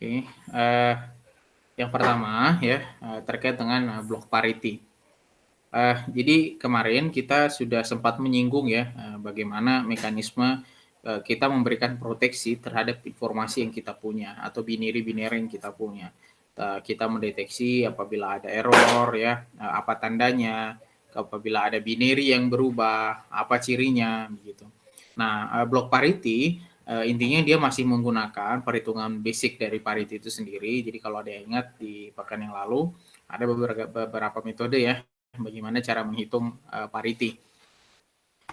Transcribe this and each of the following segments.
Oke, eee, yang pertama ya, terkait dengan, block parity. Jadi kemarin kita sudah sempat menyinggung ya, bagaimana mekanisme, kita memberikan proteksi terhadap informasi yang kita punya atau binary-binary yang kita punya. Kita mendeteksi apabila ada error ya, apa tandanya, apabila ada binary yang berubah, apa cirinya, begitu. Nah, block parity, intinya dia masih menggunakan perhitungan basic dari parity itu sendiri. Jadi kalau ada yang ingat di pekan yang lalu, ada beberapa metode ya, bagaimana cara menghitung, parity.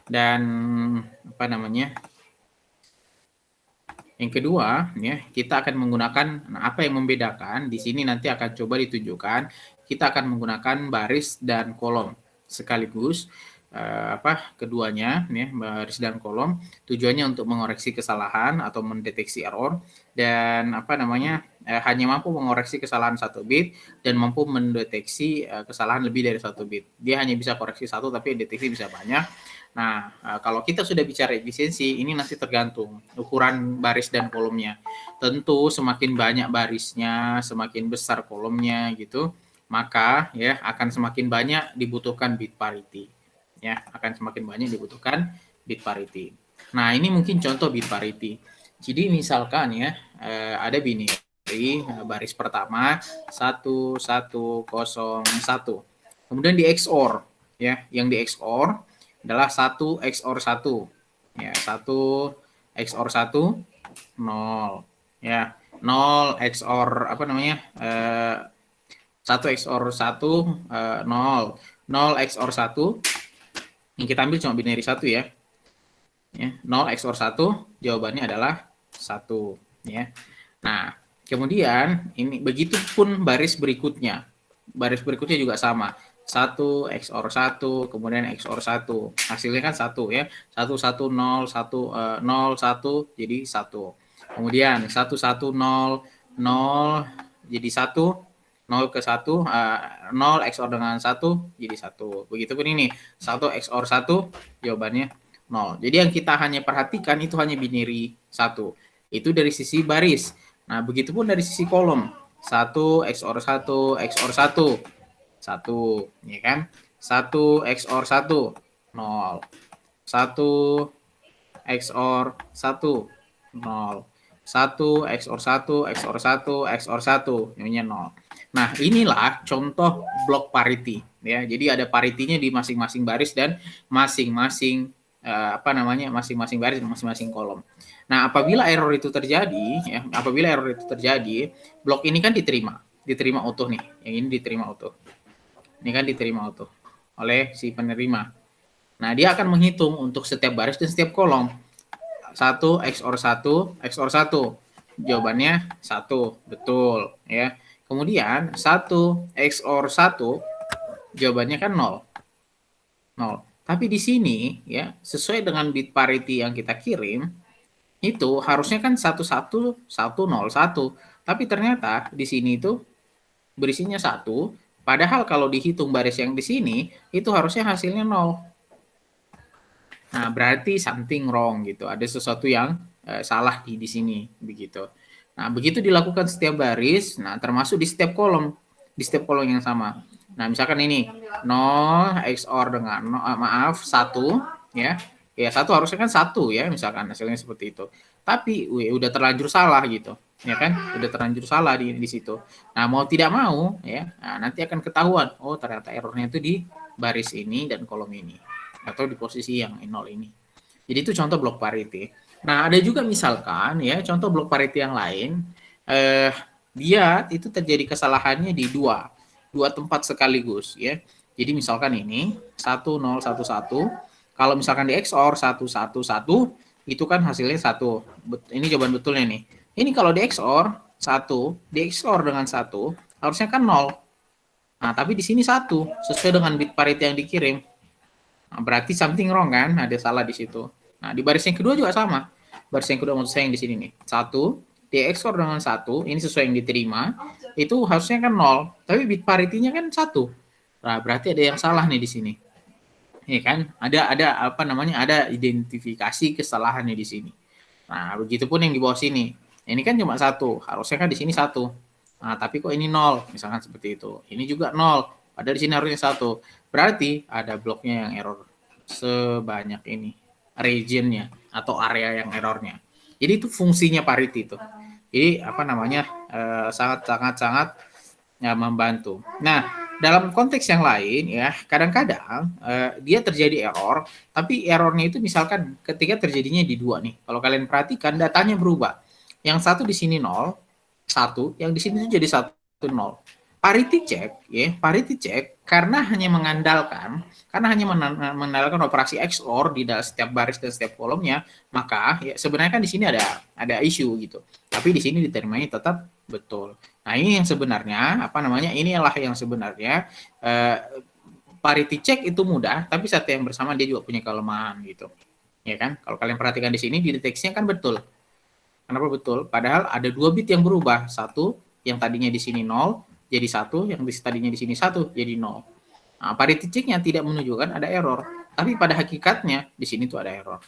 Dan apa namanya, yang kedua ya, kita akan menggunakan apa yang membedakan di sini nanti akan coba ditunjukkan, kita akan menggunakan baris dan kolom sekaligus, keduanya ya, baris dan kolom, tujuannya untuk mengoreksi kesalahan atau mendeteksi error dan hanya mampu mengoreksi kesalahan 1 bit dan mampu mendeteksi, kesalahan lebih dari 1 bit. Dia hanya bisa koreksi 1 tapi deteksi bisa banyak. Nah, kalau kita sudah bicara efisiensi, ini nanti tergantung ukuran baris dan kolomnya. Tentu semakin banyak barisnya, semakin besar kolomnya gitu, maka ya akan semakin banyak dibutuhkan bit parity. Ya, akan semakin banyak dibutuhkan bit parity. Nah, ini mungkin contoh bit parity. Jadi misalkan ya, ada binary, baris pertama 1101. Kemudian di XOR ya, yang di XOR adalah 1 XOR 1. Ya, 1 XOR 1 0 ya. 0 XOR 1 XOR 1 0. 0 XOR 1 yang kita ambil cuma binary 1 ya. Ya, 0 XOR 1 jawabannya adalah 1 ya. Nah, kemudian ini begitupun baris berikutnya. Baris berikutnya juga sama. 1 XOR 1, kemudian XOR 1. Hasilnya kan 1 ya. 1 1 0 1 0 1 jadi 1. Kemudian 1 1 0 0 jadi 1. 0 ke 1 0 XOR dengan 1 jadi 1. Begitupun ini 1 XOR 1 jawabannya 0. Jadi yang kita hanya perhatikan itu hanya binary 1. Itu dari sisi baris. Nah, begitupun dari sisi kolom. 1 XOR 1 XOR 1. 1, ya kan? 1 XOR 1 0. 1 XOR 1 0. 1 XOR 1 XOR 1 XOR 1 nilainya 0. Nah, inilah contoh block parity ya. Jadi ada parity-nya di masing-masing baris dan masing-masing masing-masing baris dan masing-masing kolom. Nah, apabila error itu terjadi ya, blok ini kan diterima utuh nih. Yang ini diterima utuh. Ini kan diterima utuh oleh si penerima. Nah, dia akan menghitung untuk setiap baris dan setiap kolom. 1 XOR 1 XOR 1. Jawabannya 1, betul ya. Kemudian 1 XOR 1 jawabannya kan 0. 0. Tapi di sini ya, sesuai dengan bit parity yang kita kirim, itu harusnya kan 11101. Tapi ternyata di sini itu berisinya 1, padahal kalau dihitung baris yang di sini itu harusnya hasilnya 0. Nah, berarti something wrong gitu. Ada sesuatu yang salah di sini begitu. Nah, begitu dilakukan setiap baris, nah termasuk di setiap kolom yang sama. Nah, misalkan ini 0 XOR dengan 1 ya. Ya, 1 harusnya kan 1 ya, misalkan hasilnya seperti itu. Tapi udah terlanjur salah gitu. Ya kan? Udah terlanjur salah di situ. Nah, mau tidak mau ya, nah, nanti akan ketahuan, oh ternyata errornya itu di baris ini dan kolom ini atau di posisi yang 0 ini. Jadi itu contoh block parity. Nah, ada juga misalkan ya contoh block parity yang lain, dia itu terjadi kesalahannya di dua tempat sekaligus ya. Jadi misalkan ini 1011, kalau misalkan di XOR 111 itu kan hasilnya 1. Ini jawaban betulnya nih. Ini kalau di XOR 1, di XOR dengan 1 harusnya kan 0. Nah, tapi di sini 1 sesuai dengan bit parity yang dikirim. Nah, berarti something wrong kan? Ada salah di situ. Nah, di baris yang kedua juga sama. Baris yang kedua maksud saya yang di sini nih. 1 di XOR dengan 1, ini sesuai yang diterima, itu harusnya kan 0, tapi bit parity-nya kan 1. Nah, berarti ada yang salah nih di sini. Ya kan? Ada identifikasi kesalahannya di sini. Nah, begitupun yang di bawah sini. Ini kan cuma 1, harusnya kan di sini 1. Nah, tapi kok ini 0, misalkan seperti itu. Ini juga 0, padahal di sini harusnya 1. Berarti ada bloknya yang error sebanyak ini, regionnya atau area yang errornya. Jadi itu fungsinya parity itu. Jadi apa namanya, sangat-sangat ya, membantu. Nah, dalam konteks yang lain ya, kadang-kadang dia terjadi error, tapi errornya itu misalkan ketika terjadinya di 2 nih. Kalau kalian perhatikan datanya berubah. Yang satu di sini 0, 1, yang di sini itu jadi 1, 0. Parity check ya, parity check karena hanya mengandalkan operasi XOR di dalam setiap baris dan setiap kolomnya, maka ya sebenarnya kan di sini ada isu gitu. Tapi di sini diterimanya tetap betul. Nah, ini yang sebenarnya apa namanya? Inilah yang sebenarnya parity check itu mudah, tapi saat yang bersama dia juga punya kelemahan gitu. Ya kan? Kalau kalian perhatikan di sini di deteksinya kan betul. Kenapa betul? Padahal ada 2 bit yang berubah. Satu yang tadinya di sini 0 jadi 1, yang tadinya di sini 1 jadi 0. Nah, parity check-nya tidak menunjukkan ada error, tapi pada hakikatnya di sini tuh ada error.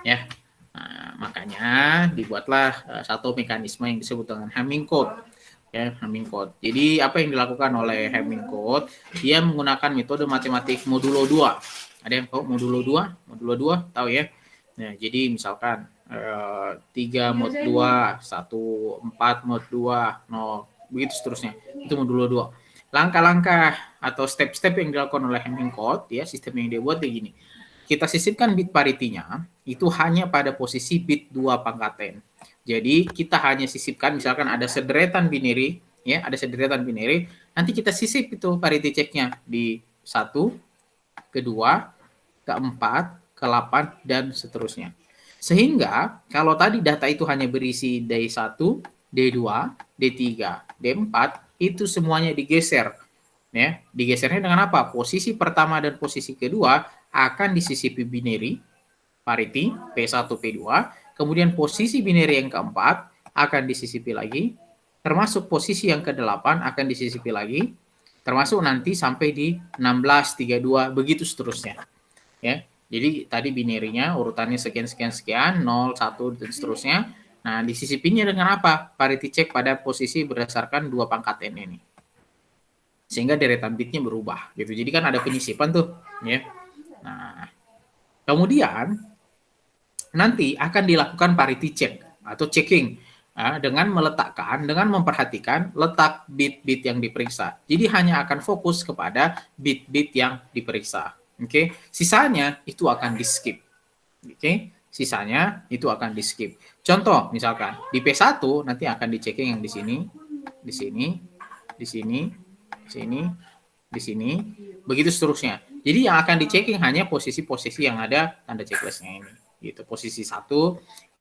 Ya. Nah, makanya dibuatlah satu mekanisme yang disebut dengan Hamming code. Ya, Hamming code. Jadi apa yang dilakukan oleh Hamming code? Dia menggunakan metode matematik modulo 2. Ada yang tahu modulo 2? Modulo 2 tahu ya? Nah, jadi misalkan 3 mod 2, 1, 4 mod 2, 0, begitu seterusnya. Itu modulo 2. Langkah-langkah atau step-step yang dilakukan oleh Hamming code, ya, sistem yang dia buat kayak gini. Kita sisipkan bit parity-nya itu hanya pada posisi bit 2 pangkat n. Jadi kita hanya sisipkan, misalkan ada sederetan binary, ya, ada sederetan binary, nanti kita sisip itu parity check-nya di 1, kedua, keempat, ke-8 dan seterusnya. Sehingga kalau tadi data itu hanya berisi D1, D2, D3, D4, itu semuanya digeser. Ya, digesernya dengan apa? Posisi pertama dan posisi kedua akan disisipi binary parity P1, P2, kemudian posisi binary yang keempat akan disisipi lagi, termasuk posisi yang ke-8 akan disisipi lagi, termasuk nanti sampai di 16, 32, begitu seterusnya. Ya. Jadi tadi binary-nya urutannya sekian sekian sekian 0 1 dan seterusnya. Nah, disisipinya dengan apa? Parity check pada posisi berdasarkan 2 pangkat n ini. Sehingga deretan bitnya berubah gitu. Jadi kan ada penyisipan tuh, ya. Nah, kemudian nanti akan dilakukan parity check atau checking dengan memperhatikan letak bit-bit yang diperiksa. Jadi hanya akan fokus kepada bit-bit yang diperiksa. Oke, sisanya itu akan di-skip. Oke, sisanya itu akan di-skip. Contoh, misalkan di P1 nanti akan di-checking yang di sini, di sini, di sini, di sini, di sini, begitu seterusnya. Jadi yang akan di-checking hanya posisi-posisi yang ada tanda checklistnya ini. Gitu, posisi 1,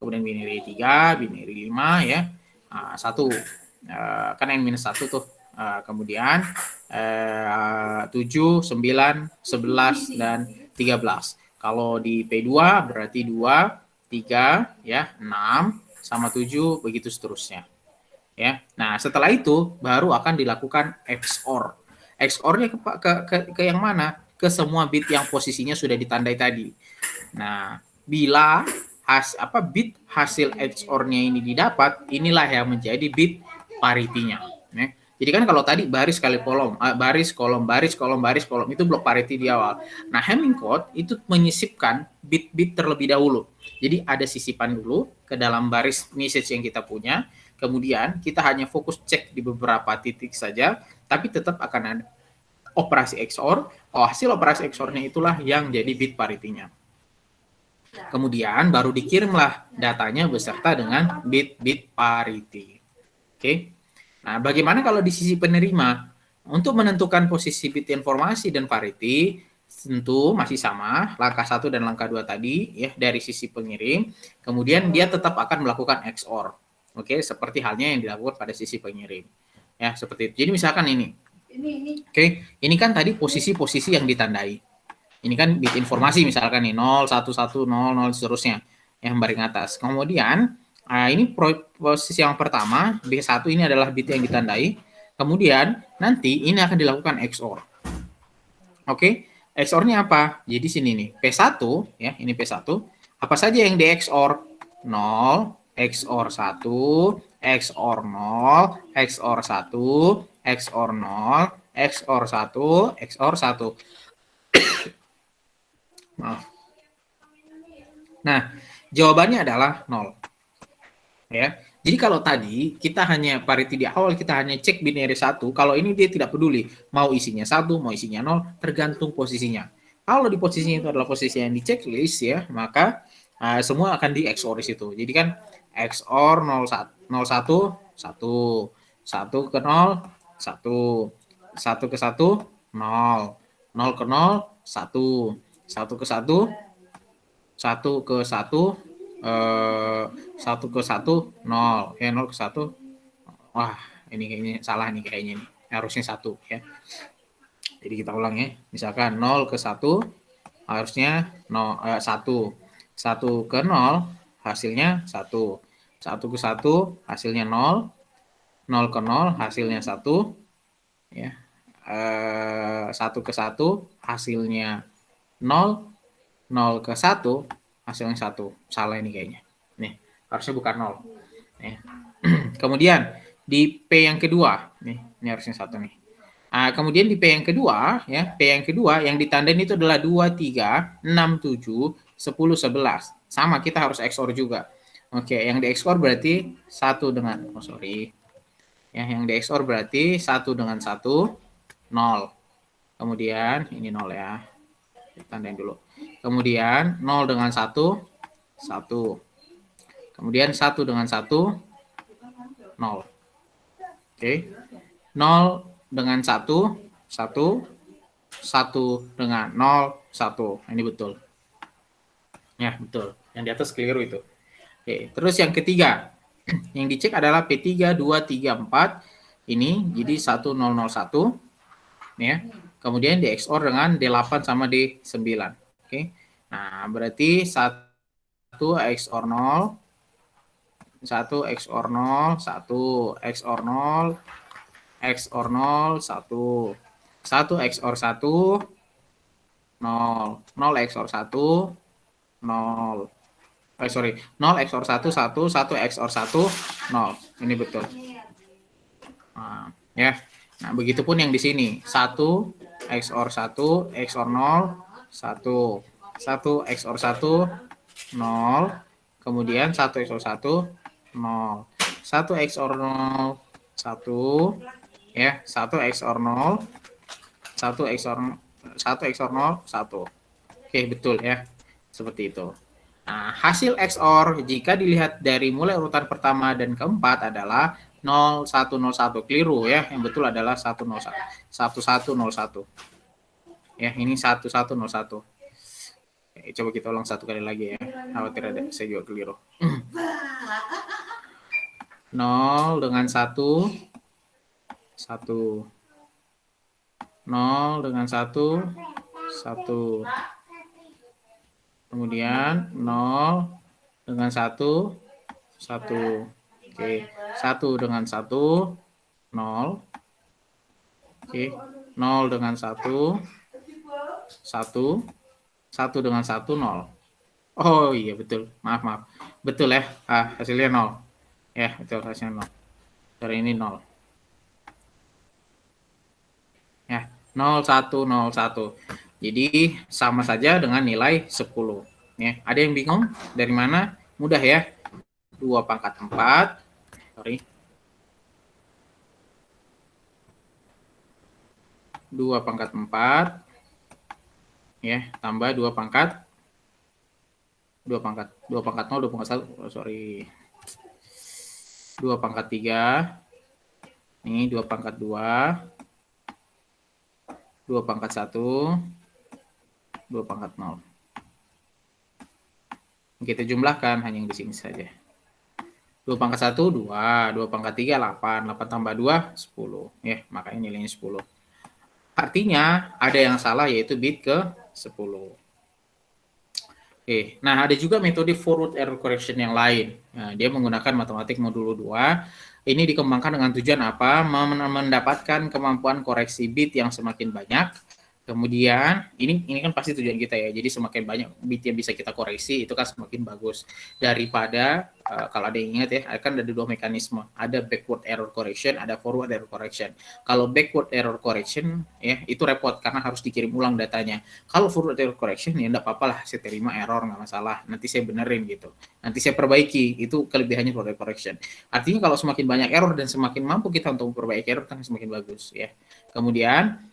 kemudian binary 3, binary 5 ya. 1 kan yang minus 1 tuh. Kemudian 7, 9, 11 dan 13. Kalau di P2 berarti 2, 3 ya, 6 sama 7 begitu seterusnya. Ya. Nah, setelah itu baru akan dilakukan XOR. XOR-nya ke yang mana? Ke semua bit yang posisinya sudah ditandai tadi. Nah, bila bit hasil XOR-nya ini didapat, inilah yang menjadi bit parity-nya. Ya. Jadi kan kalau tadi baris kali kolom, baris kolom, baris kolom, baris kolom, itu blok parity di awal. Nah, Hamming code itu menyisipkan bit-bit terlebih dahulu. Jadi ada sisipan dulu ke dalam baris message yang kita punya, kemudian kita hanya fokus cek di beberapa titik saja, tapi tetap akan ada operasi XOR. Hasil operasi XOR-nya itulah yang jadi bit parity-nya. Kemudian baru dikirimlah datanya beserta dengan bit-bit parity. Oke. Nah, bagaimana kalau di sisi penerima? Untuk menentukan posisi bit informasi dan parity, tentu masih sama, langkah 1 dan langkah 2 tadi, ya, dari sisi pengirim. Kemudian dia tetap akan melakukan XOR. Oke, seperti halnya yang dilakukan pada sisi pengirim. Ya, seperti itu. Jadi misalkan ini. Oke, ini kan tadi posisi-posisi yang ditandai. Ini kan bit informasi misalkan nih 0, 1, 1, 0, 0 seterusnya yang baring atas. Kemudian ini posisi yang pertama, B1 ini adalah bit yang ditandai. Kemudian nanti ini akan dilakukan XOR. Oke, XOR-nya apa? Jadi sini nih, P1 ya, ini P1. Apa saja yang di XOR? 0, XOR 1, XOR 0, XOR 1, XOR 0, XOR 1, XOR 1. Maaf. Nah, jawabannya adalah 0. Ya. Jadi kalau tadi kita hanya parity di awal kita hanya cek binary 1, kalau ini dia tidak peduli mau isinya 1, mau isinya 0, tergantung posisinya. Kalau di posisinya itu adalah posisi yang di checklist ya, maka semua akan di XOR di situ. Jadi kan XOR 01 1, 1 ke 0 1, 1 ke 1 0, 0 ke 0 1, 1 ke 1 1 ke 1 1 ke 1 0 ya 0 ke 1. Wah, ini kayaknya salah nih kayaknya nih. Harusnya 1 ya. Jadi kita ulang ya. Misalkan 0 ke 1 harusnya 1. 1 ke 0 hasilnya 1. 1 ke 1 hasilnya 0. 0 ke 0 hasilnya 1 ya. 1 ke 1 hasilnya 0. 0 ke 1 hasilnya 1. Salah ini kayaknya. Nih, harusnya bukan 0. Nih. Kemudian di P yang kedua, nih, ini harusnya 1 nih. Kemudian di P yang kedua, ya, P yang kedua yang ditandain itu adalah 2, 3, 6, 7, 10, 11. Sama, kita harus XOR juga. Oke, yang di XOR berarti 1 dengan, Ya, yang di XOR berarti 1 dengan 1, 0. Kemudian, ini 0 ya. Tandain dulu. Kemudian 0 dengan 1, 1. Kemudian 1 dengan 1, 0. Oke. 0 dengan 1, 1. 1 dengan 0, 1. Ini betul. Ya, betul. Yang di atas keliru itu. Oke. Terus yang ketiga. Yang dicek adalah P3, 2, 3, 4. Ini jadi 1001. Ya. Kemudian di XOR dengan D8 sama D9. Oke. Nah, berarti 1 XOR 0, 1 XOR 0, 1 XOR 0, XOR 0, 1. 1 XOR 1, 0. 0 XOR 1, 0. 0 XOR 1, 1. 1 XOR 1, 0. Ini betul. Nah, ya. Nah, begitupun yang di sini. 1 XOR 1, XOR 0, 1. 1 XOR 1, 0. Kemudian 1 XOR 1, 0. 1 XOR 0, 1. Ya, 1 XOR 0. 1 XOR 0, 1. Oke, betul ya. Seperti itu. Nah, hasil XOR jika dilihat dari mulai urutan pertama dan keempat adalah 0101. Keliru ya. Yang betul adalah 101. 1101. Ya, ini 1101. Coba kita ulang satu kali lagi ya. Khawatir ada saya juga keliru. 0 dengan 1, 1. 0 dengan 1, 1. Kemudian 0 dengan 1, 1. Oke, 1 dengan 1, 0. Oke, 0 dengan 1, 1. 1 dengan 1, 0. Oh iya, betul. Maaf. Betul ya, hasilnya 0. Ya, betul, hasilnya 0. Dari ini 0. Ya, 0101. Jadi sama saja dengan nilai 10. Ya, ada yang bingung? Dari mana? Mudah ya. 2 pangkat 4. 2 pangkat 4. Ya, tambah 2 pangkat 0, 2 pangkat 1. 2 pangkat 3. Ini 2 pangkat 2. 2 pangkat 1, 2 pangkat 0. Kita jumlahkan hanya yang di sini saja. 2 pangkat 1, 2. 2 pangkat 3, 8. 8 tambah 2, 10. Ya, makanya nilainya 10. Artinya, ada yang salah yaitu bit ke 10. Oke, nah ada juga metode forward error correction yang lain. Nah, dia menggunakan matematik modulo 2. Ini dikembangkan dengan tujuan apa? Mendapatkan kemampuan koreksi bit yang semakin banyak Kemudian ini kan pasti tujuan kita ya. Jadi semakin banyak bit yang bisa kita koreksi itu kan semakin bagus daripada kalau ada yang ingat ya, kan ada dua mekanisme. Ada backward error correction, ada forward error correction. Kalau backward error correction ya itu repot karena harus dikirim ulang datanya. Kalau forward error correction ya enggak apa-apa lah, saya terima error nggak masalah. Nanti saya benerin gitu. Nanti saya perbaiki. Itu kelebihannya forward error correction. Artinya kalau semakin banyak error dan semakin mampu kita untuk memperbaiki error kan semakin bagus ya. Kemudian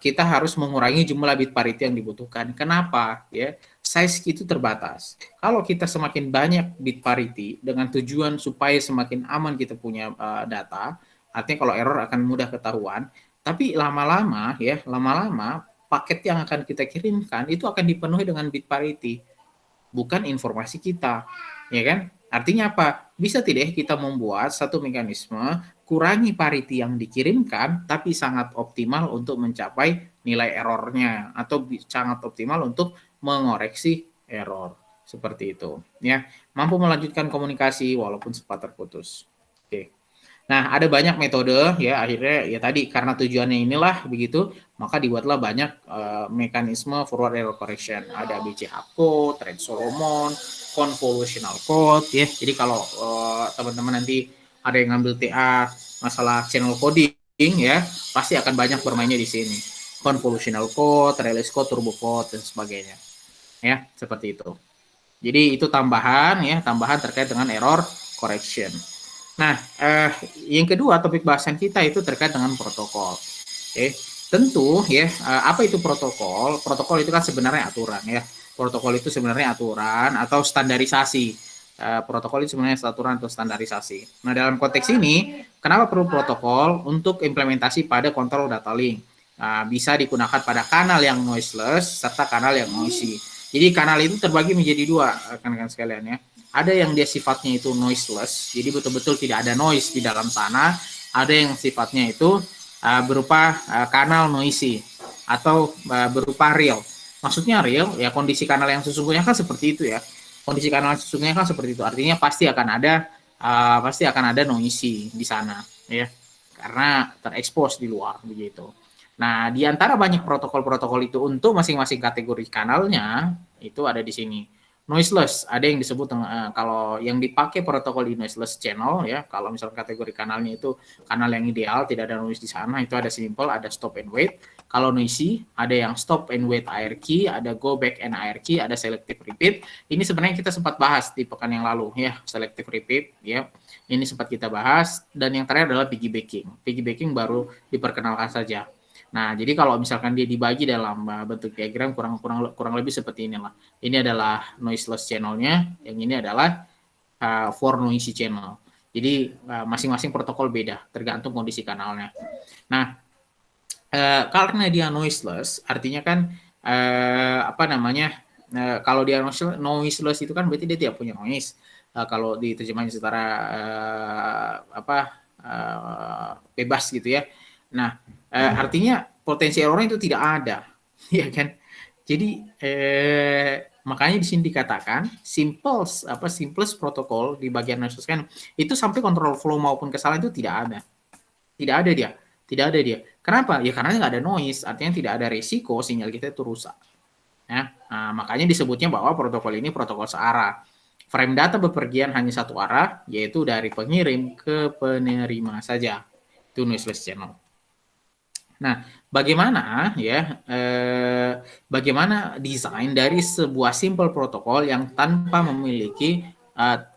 kita harus mengurangi jumlah bit parity yang dibutuhkan. Kenapa? Ya, size itu terbatas. Kalau kita semakin banyak bit parity dengan tujuan supaya semakin aman kita punya data, artinya kalau error akan mudah ketahuan. Tapi lama-lama ya, lama-lama paket yang akan kita kirimkan itu akan dipenuhi dengan bit parity, bukan informasi kita, ya kan? Artinya apa? Bisa tidak kita membuat satu mekanisme kurangi parity yang dikirimkan, tapi sangat optimal untuk mencapai nilai errornya, atau sangat optimal untuk mengoreksi error. Seperti itu. Ya, mampu melanjutkan komunikasi walaupun sempat terputus. Oke. Nah, ada banyak metode ya, akhirnya ya tadi karena tujuannya inilah begitu, maka dibuatlah banyak mekanisme forward error correction. Ada BCH code, thread Solomon, convolutional code ya. Jadi kalau teman-teman nanti ada yang ngambil TA masalah channel coding ya, pasti akan banyak bermainnya di sini. Convolutional code, release code, turbo code dan sebagainya. Ya, seperti itu. Jadi itu tambahan ya, tambahan terkait dengan error correction. Nah, yang kedua topik bahasan kita itu terkait dengan protokol. Oke, tentu ya, apa itu protokol? Protokol itu kan sebenarnya aturan ya. Protokol itu sebenarnya aturan atau standarisasi. Protokol itu sebenarnya aturan atau standarisasi. Nah, dalam konteks ini, kenapa perlu protokol? Untuk implementasi pada kontrol data link. Bisa digunakan pada kanal yang noiseless serta kanal yang noisy. Jadi kanal itu terbagi menjadi dua, rekan-rekan sekalian ya. Ada yang dia sifatnya itu noiseless, jadi betul-betul tidak ada noise di dalam sana. Ada yang sifatnya itu berupa kanal noisy atau berupa real. Maksudnya real, ya kondisi kanal yang sesungguhnya kan seperti itu ya. Kondisi kanal sesungguhnya kan seperti itu. Artinya pasti akan ada noisy di sana, ya, karena terekspos di luar begitu. Nah, di antara banyak protokol-protokol itu untuk masing-masing kategori kanalnya itu ada di sini. Noiseless, ada yang disebut kalau yang dipakai protokol di noiseless channel ya, kalau misalnya kategori kanalnya itu kanal yang ideal, tidak ada noise di sana, itu ada simple, ada stop and wait. Kalau noisy, ada yang stop and wait ARQ, ada go back and ARQ, ada selective repeat. Ini sebenarnya kita sempat bahas di pekan yang lalu ya, selective repeat ya. Ini sempat kita bahas, dan yang terakhir adalah piggybacking. Piggybacking baru diperkenalkan saja. Nah, jadi kalau misalkan dia dibagi dalam bentuk diagram kurang lebih seperti inilah. Ini adalah noiseless channel-nya, yang ini adalah for noisy channel. Jadi masing-masing protokol beda, tergantung kondisi kanalnya. Nah, karena dia noiseless, artinya kan kalau dia noiseless itu kan berarti dia tidak punya noise. Kalau diterjemahin secara bebas gitu ya. Nah, artinya potensi errornya itu tidak ada, ya kan? Jadi makanya di sini dikatakan simplest protokol di bagian noiseless kan itu sampai kontrol flow maupun kesalahan itu tidak ada dia. Kenapa? Ya karena nggak ada noise, artinya tidak ada resiko sinyal kita itu rusak. Ya, makanya disebutnya bahwa protokol ini protokol searah. Frame data bepergian hanya satu arah, yaitu dari pengirim ke penerima saja. Itu noiseless channel. Nah, bagaimana desain dari sebuah simple protokol yang tanpa memiliki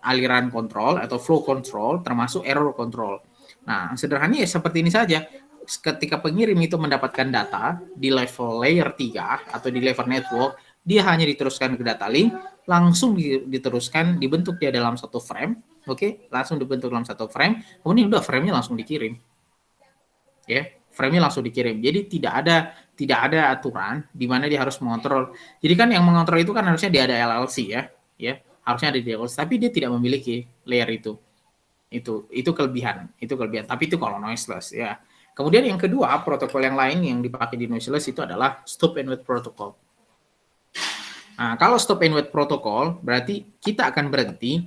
aliran kontrol atau flow control, termasuk error control. Nah, sederhananya ya seperti ini saja. Ketika pengirim itu mendapatkan data di level layer 3 atau di level network, dia hanya diteruskan ke data link, langsung diteruskan, dibentuk dia dalam satu frame, oke? Langsung dibentuk dalam satu frame, kemudian udah frame-nya langsung dikirim. Ya, frame-nya langsung dikirim. Jadi tidak ada aturan di mana dia harus mengontrol. Jadi kan yang mengontrol itu kan harusnya dia ada LLC ya, harusnya ada di LLC, tapi dia tidak memiliki layer itu. Itu kelebihan, Tapi itu kalau noiseless ya. Kemudian yang kedua, protokol yang lain yang dipakai di noiseless itu adalah stop and wait protocol. Nah, kalau stop and wait protocol berarti kita akan berhenti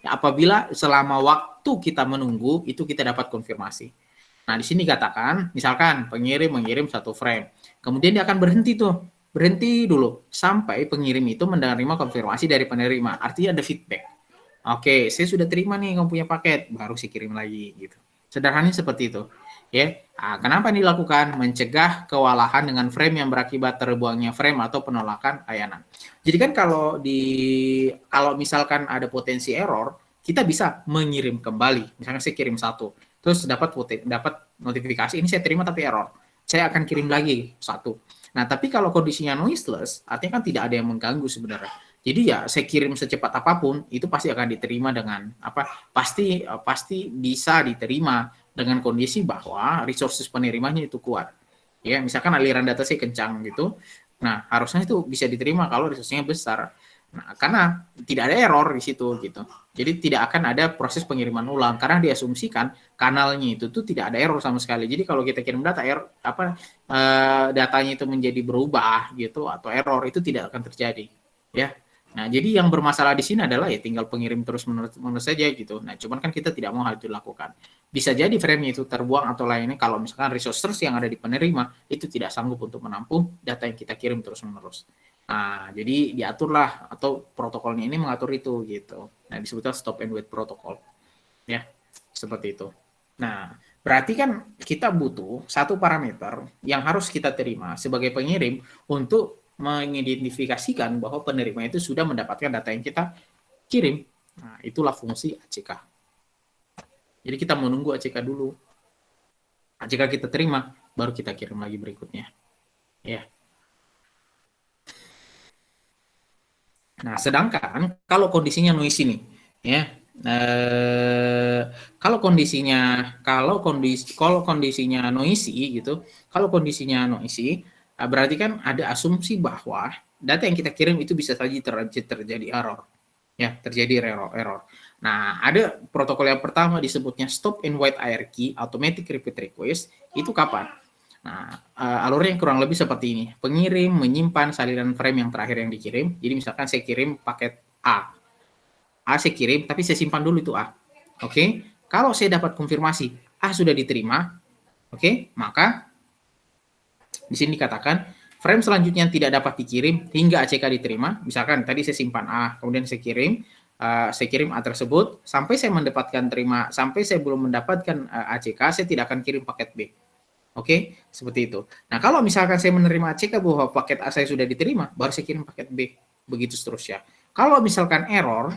apabila selama waktu kita menunggu itu kita dapat konfirmasi. Nah, di sini katakan, misalkan pengirim mengirim 1 frame. Kemudian dia akan berhenti tuh. Berhenti dulu sampai pengirim itu menerima konfirmasi dari penerima. Artinya ada feedback. Oke, saya sudah terima nih kamu punya paket, baru saya kirim lagi gitu. Sederhananya seperti itu. Ya. Nah, kenapa ini dilakukan? Mencegah kewalahan dengan frame yang berakibat terbuangnya frame atau penolakan layanan. Jadi kan kalau misalkan ada potensi error, kita bisa mengirim kembali. Misalnya saya kirim 1, terus dapat notifikasi ini saya terima tapi error. Saya akan kirim lagi 1. Nah, tapi kalau kondisinya noiseless, artinya kan tidak ada yang mengganggu sebenarnya. Jadi ya saya kirim secepat apapun itu pasti akan diterima dengan pasti bisa diterima dengan kondisi bahwa resources penerimanya itu kuat. Ya, misalkan aliran data saya kencang gitu. Nah, harusnya itu bisa diterima kalau resource-nya besar. Nah, karena tidak ada error di situ gitu. Jadi tidak akan ada proses pengiriman ulang karena diasumsikan kanalnya itu tuh tidak ada error sama sekali. Jadi kalau kita kirim data datanya itu menjadi berubah gitu atau error itu tidak akan terjadi, ya. Nah, jadi yang bermasalah di sini adalah ya tinggal pengirim terus-menerus saja gitu. Nah, cuman kan kita tidak mau hal itu dilakukan. Bisa jadi frame-nya itu terbuang atau lainnya kalau misalkan resources yang ada di penerima itu tidak sanggup untuk menampung data yang kita kirim terus-menerus. Nah, jadi diaturlah atau protokolnya ini mengatur itu gitu. Nah, disebutnya stop and wait protocol. Ya, seperti itu. Nah, berarti kan kita butuh satu parameter yang harus kita terima sebagai pengirim untuk mengidentifikasikan bahwa penerima itu sudah mendapatkan data yang kita kirim. Nah, itulah fungsi ACK. Jadi kita menunggu ACK dulu. ACK kita terima, baru kita kirim lagi berikutnya. Ya. Nah, sedangkan kalau kondisinya noisy nih, ya. Kalau kondisinya noisy gitu, berarti kan ada asumsi bahwa data yang kita kirim itu bisa saja terjadi error, ya, terjadi error. Nah, ada protokol yang pertama disebutnya stop and wait IRQ, automatic repeat request. Itu kapan? Nah, alurnya kurang lebih seperti ini. Pengirim menyimpan salinan frame yang terakhir yang dikirim. Jadi misalkan saya kirim paket A. saya kirim, tapi saya simpan dulu itu A. Oke, kalau saya dapat konfirmasi A sudah diterima, oke, maka di sini dikatakan frame selanjutnya tidak dapat dikirim hingga ACK diterima. Misalkan tadi saya simpan A, kemudian saya kirim A tersebut sampai saya sampai saya belum mendapatkan ACK, saya tidak akan kirim paket B. Oke, seperti itu. Nah, kalau misalkan saya menerima ACK bahwa paket A saya sudah diterima, baru saya kirim paket B. Begitu seterusnya. Kalau misalkan error,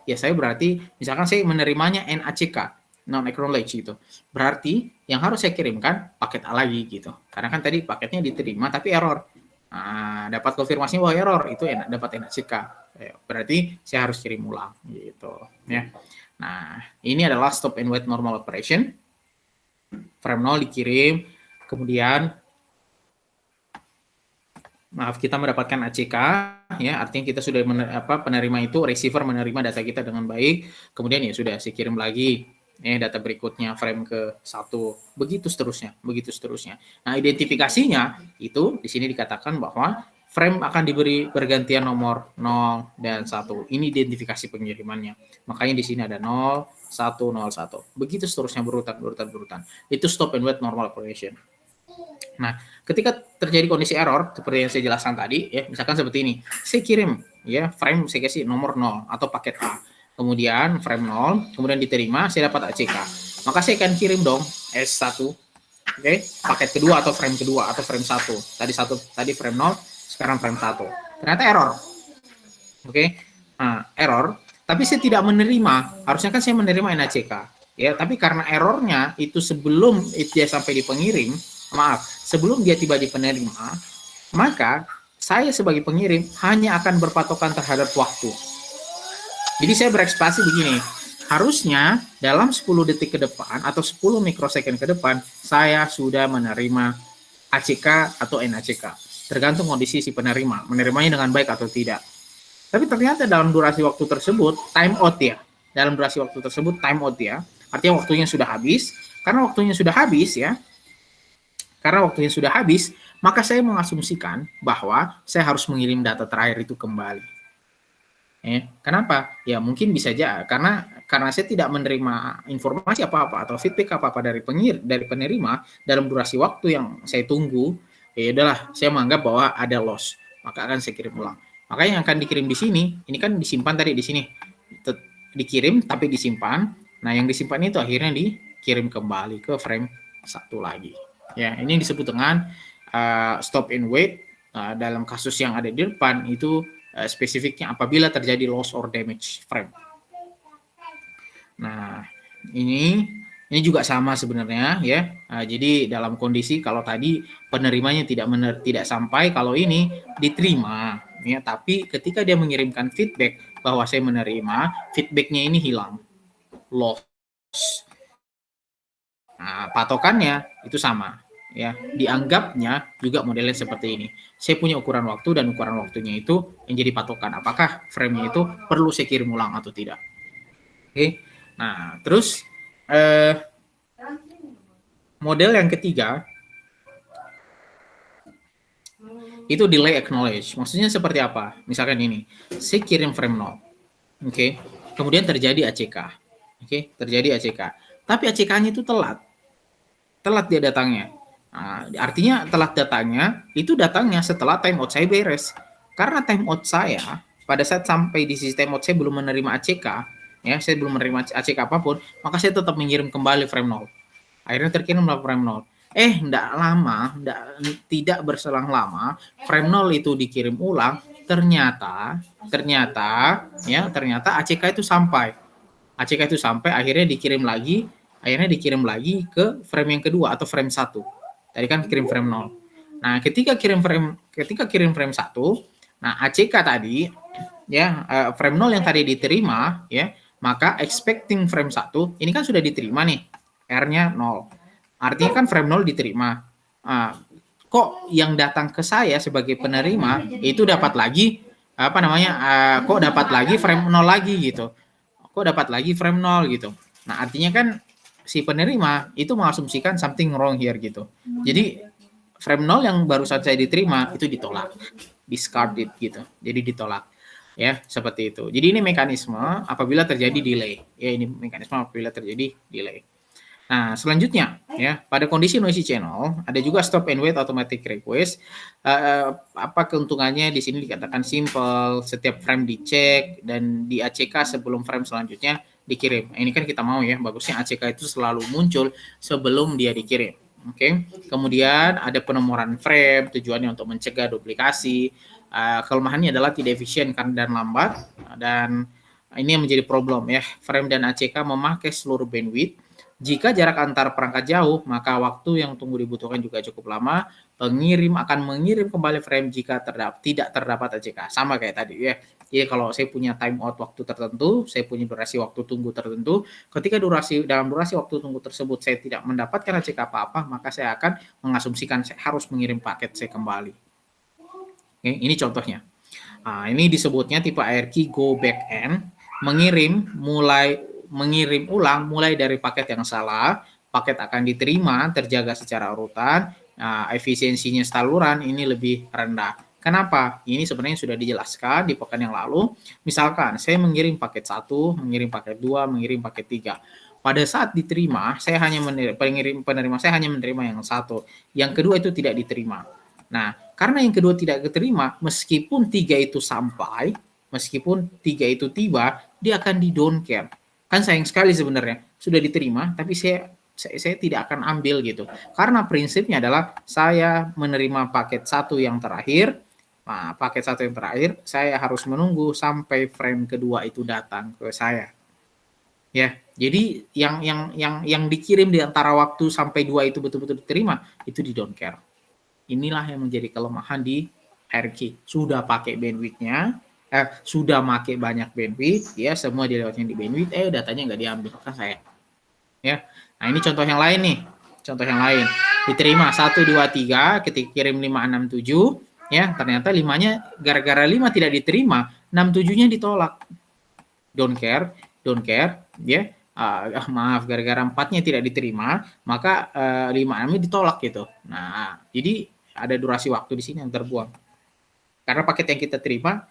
ya saya berarti misalkan saya menerimanya NACK, non acknowledge gitu. Berarti yang harus saya kirimkan paket A lagi gitu. Karena kan tadi paketnya diterima tapi error. Nah, dapat konfirmasi bahwa error itu dapat NACK. Berarti saya harus kirim ulang gitu, ya. Nah, ini adalah stop and wait normal operation. Frame 0 dikirim, kemudian kita mendapatkan ACK, ya, artinya kita sudah penerima itu, receiver menerima data kita dengan baik, kemudian ya sudah saya kirim lagi data berikutnya frame ke 1, begitu seterusnya. Nah, identifikasinya itu di sini dikatakan bahwa frame akan diberi pergantian nomor 0 dan 1. Ini identifikasi pengirimannya. Makanya di sini ada 0, 1, 0, 1. Begitu seterusnya berurutan. Itu stop and wait normal operation. Nah, ketika terjadi kondisi error seperti yang saya jelaskan tadi, ya, misalkan seperti ini. Saya kirim ya frame, saya kasih nomor 0 atau paket A. Kemudian frame 0, kemudian diterima, saya dapat ACK. Maka saya akan kirim dong S1. Oke, paket kedua atau frame kedua atau frame 1. Tadi frame 0, sekarang frame 1. Ternyata error. Oke. Nah, error, tapi saya tidak menerima. Harusnya kan saya menerima NACK. Ya, tapi karena errornya itu sebelum dia sampai di pengirim, sebelum dia tiba di penerima, maka saya sebagai pengirim hanya akan berpatokan terhadap waktu. Jadi saya berekspektasi begini, harusnya dalam 10 detik ke depan atau 10 mikrosecond ke depan, saya sudah menerima ACK atau NACK. Tergantung kondisi si penerima, menerimanya dengan baik atau tidak. Tapi ternyata dalam durasi waktu tersebut, time out ya. Dalam durasi waktu tersebut, time out ya. Artinya waktunya sudah habis. Karena waktunya sudah habis, maka saya mengasumsikan bahwa saya harus mengirim data terakhir itu kembali. Kenapa? Ya mungkin bisa aja karena saya tidak menerima informasi apa-apa atau feedback apa-apa dari penerima dalam durasi waktu yang saya tunggu, ya udahlah saya menganggap bahwa ada loss, maka akan saya kirim ulang. Maka yang akan dikirim di sini, ini kan disimpan tadi di sini, dikirim tapi disimpan. Nah yang disimpan itu akhirnya dikirim kembali ke frame satu lagi. Ya ini disebut dengan stop and wait. Dalam kasus yang ada di depan itu spesifiknya apabila terjadi loss or damage frame. Nah, ini juga sama sebenarnya ya. Jadi dalam kondisi kalau tadi penerimanya tidak sampai, kalau ini diterima ya, tapi ketika dia mengirimkan feedback bahwa saya menerima, feedbacknya ini hilang, loss. Nah, patokannya itu sama ya, dianggapnya juga modelnya seperti ini. Saya punya ukuran waktu dan ukuran waktunya itu yang jadi patokan apakah frame-nya itu perlu saya kirim ulang atau tidak. Oke. Nah, terus model yang ketiga itu delay acknowledge. Maksudnya seperti apa? Misalkan ini, saya kirim frame 0. Oke. Kemudian terjadi ACK. Oke, terjadi ACK. Tapi ACK-nya itu telat. Telat dia datangnya. Nah, artinya telat datangnya itu datangnya setelah timeout saya beres. Karena timeout saya pada saat sampai di sisi timeout saya belum menerima ACK, ya saya belum menerima ACK apapun, maka saya tetap mengirim kembali frame 0. Akhirnya terkirim frame 0. Tidak berselang lama, frame 0 itu dikirim ulang, ternyata ACK itu sampai. ACK itu sampai, akhirnya dikirim lagi ke frame yang kedua atau frame 1. Tadi kan kirim frame 0. Nah, ketika kirim frame 1, nah ACK tadi ya frame 0 yang tadi diterima ya, maka expecting frame 1 ini kan sudah diterima nih. R-nya 0. Artinya kan frame 0 diterima. Kok yang datang ke saya sebagai penerima itu dapat lagi kok dapat lagi frame 0 lagi gitu. Kok dapat lagi frame 0 gitu. Nah, artinya kan si penerima itu mengasumsikan something wrong here gitu. Jadi frame 0 yang barusan saya diterima itu ditolak, discarded gitu. Jadi ditolak. Ya, seperti itu. Jadi ini mekanisme apabila terjadi delay. Ya, ini mekanisme apabila terjadi delay. Nah, selanjutnya ya, pada kondisi noisy channel ada juga stop and wait automatic request. Apa keuntungannya di sini dikatakan simple, setiap frame dicek dan di ACK sebelum frame selanjutnya dikirim. Ini kan kita mau ya, bagusnya ACK itu selalu muncul sebelum dia dikirim. Oke. Kemudian ada penomoran frame, tujuannya untuk mencegah duplikasi. Kelemahannya adalah tidak efisien dan lambat, dan ini yang menjadi problem ya. Frame dan ACK memakai seluruh bandwidth. Jika jarak antar perangkat jauh, maka waktu yang tunggu dibutuhkan juga cukup lama. Pengirim akan mengirim kembali frame jika tidak terdapat ACK. Sama kayak tadi ya. Jadi kalau saya punya timeout waktu tertentu, saya punya durasi waktu tunggu tertentu, ketika dalam durasi waktu tunggu tersebut saya tidak mendapatkan ACK apa-apa, maka saya akan mengasumsikan saya harus mengirim paket saya kembali. Oke, ini contohnya. Nah, ini disebutnya tipe ARQ go back end, mengirim ulang mulai dari paket yang salah, paket akan diterima, terjaga secara urutan, efisiensinya saluran ini lebih rendah. Kenapa? Ini sebenarnya sudah dijelaskan di pekan yang lalu. Misalkan saya mengirim paket 1, mengirim paket 2, mengirim paket 3. Pada saat diterima, penerima saya hanya menerima yang 1. Yang kedua itu tidak diterima. Nah, karena yang kedua tidak diterima, meskipun 3 itu sampai, meskipun 3 itu tiba, dia akan di don't care. Kan sayang sekali sebenarnya, sudah diterima, tapi saya tidak akan ambil gitu. Karena prinsipnya adalah saya menerima paket 1 yang terakhir, nah, paket 1 yang terakhir, saya harus menunggu sampai frame kedua itu datang ke saya. Ya, jadi yang dikirim di antara waktu sampai 2 itu betul-betul diterima, itu di don't care. Inilah yang menjadi kelemahan di ARQ. Sudah pakai bandwidth-nya, sudah pakai banyak bandwidth, ya semua dilewatnya di bandwidth, datanya nggak diambil kan saya. Ya, nah ini contoh yang lain nih. Contoh yang lain, diterima 1, 2, 3, ketika kirim 5, 6, 7, ya ternyata 5-nya gara-gara 5 tidak diterima, 6, 7-nya ditolak. Don't care, ya. Maaf, gara-gara 4-nya tidak diterima, maka 5-6-nya ditolak gitu. Nah, jadi ada durasi waktu di sini yang terbuang. Karena paket yang kita terima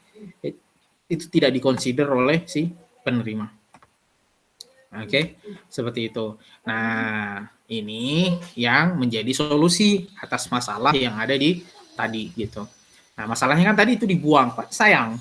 itu tidak dikonsider oleh si penerima. Oke, seperti itu. Nah, ini yang menjadi solusi atas masalah yang ada di tadi gitu. Nah, masalahnya kan tadi itu dibuang, Pak. Sayang.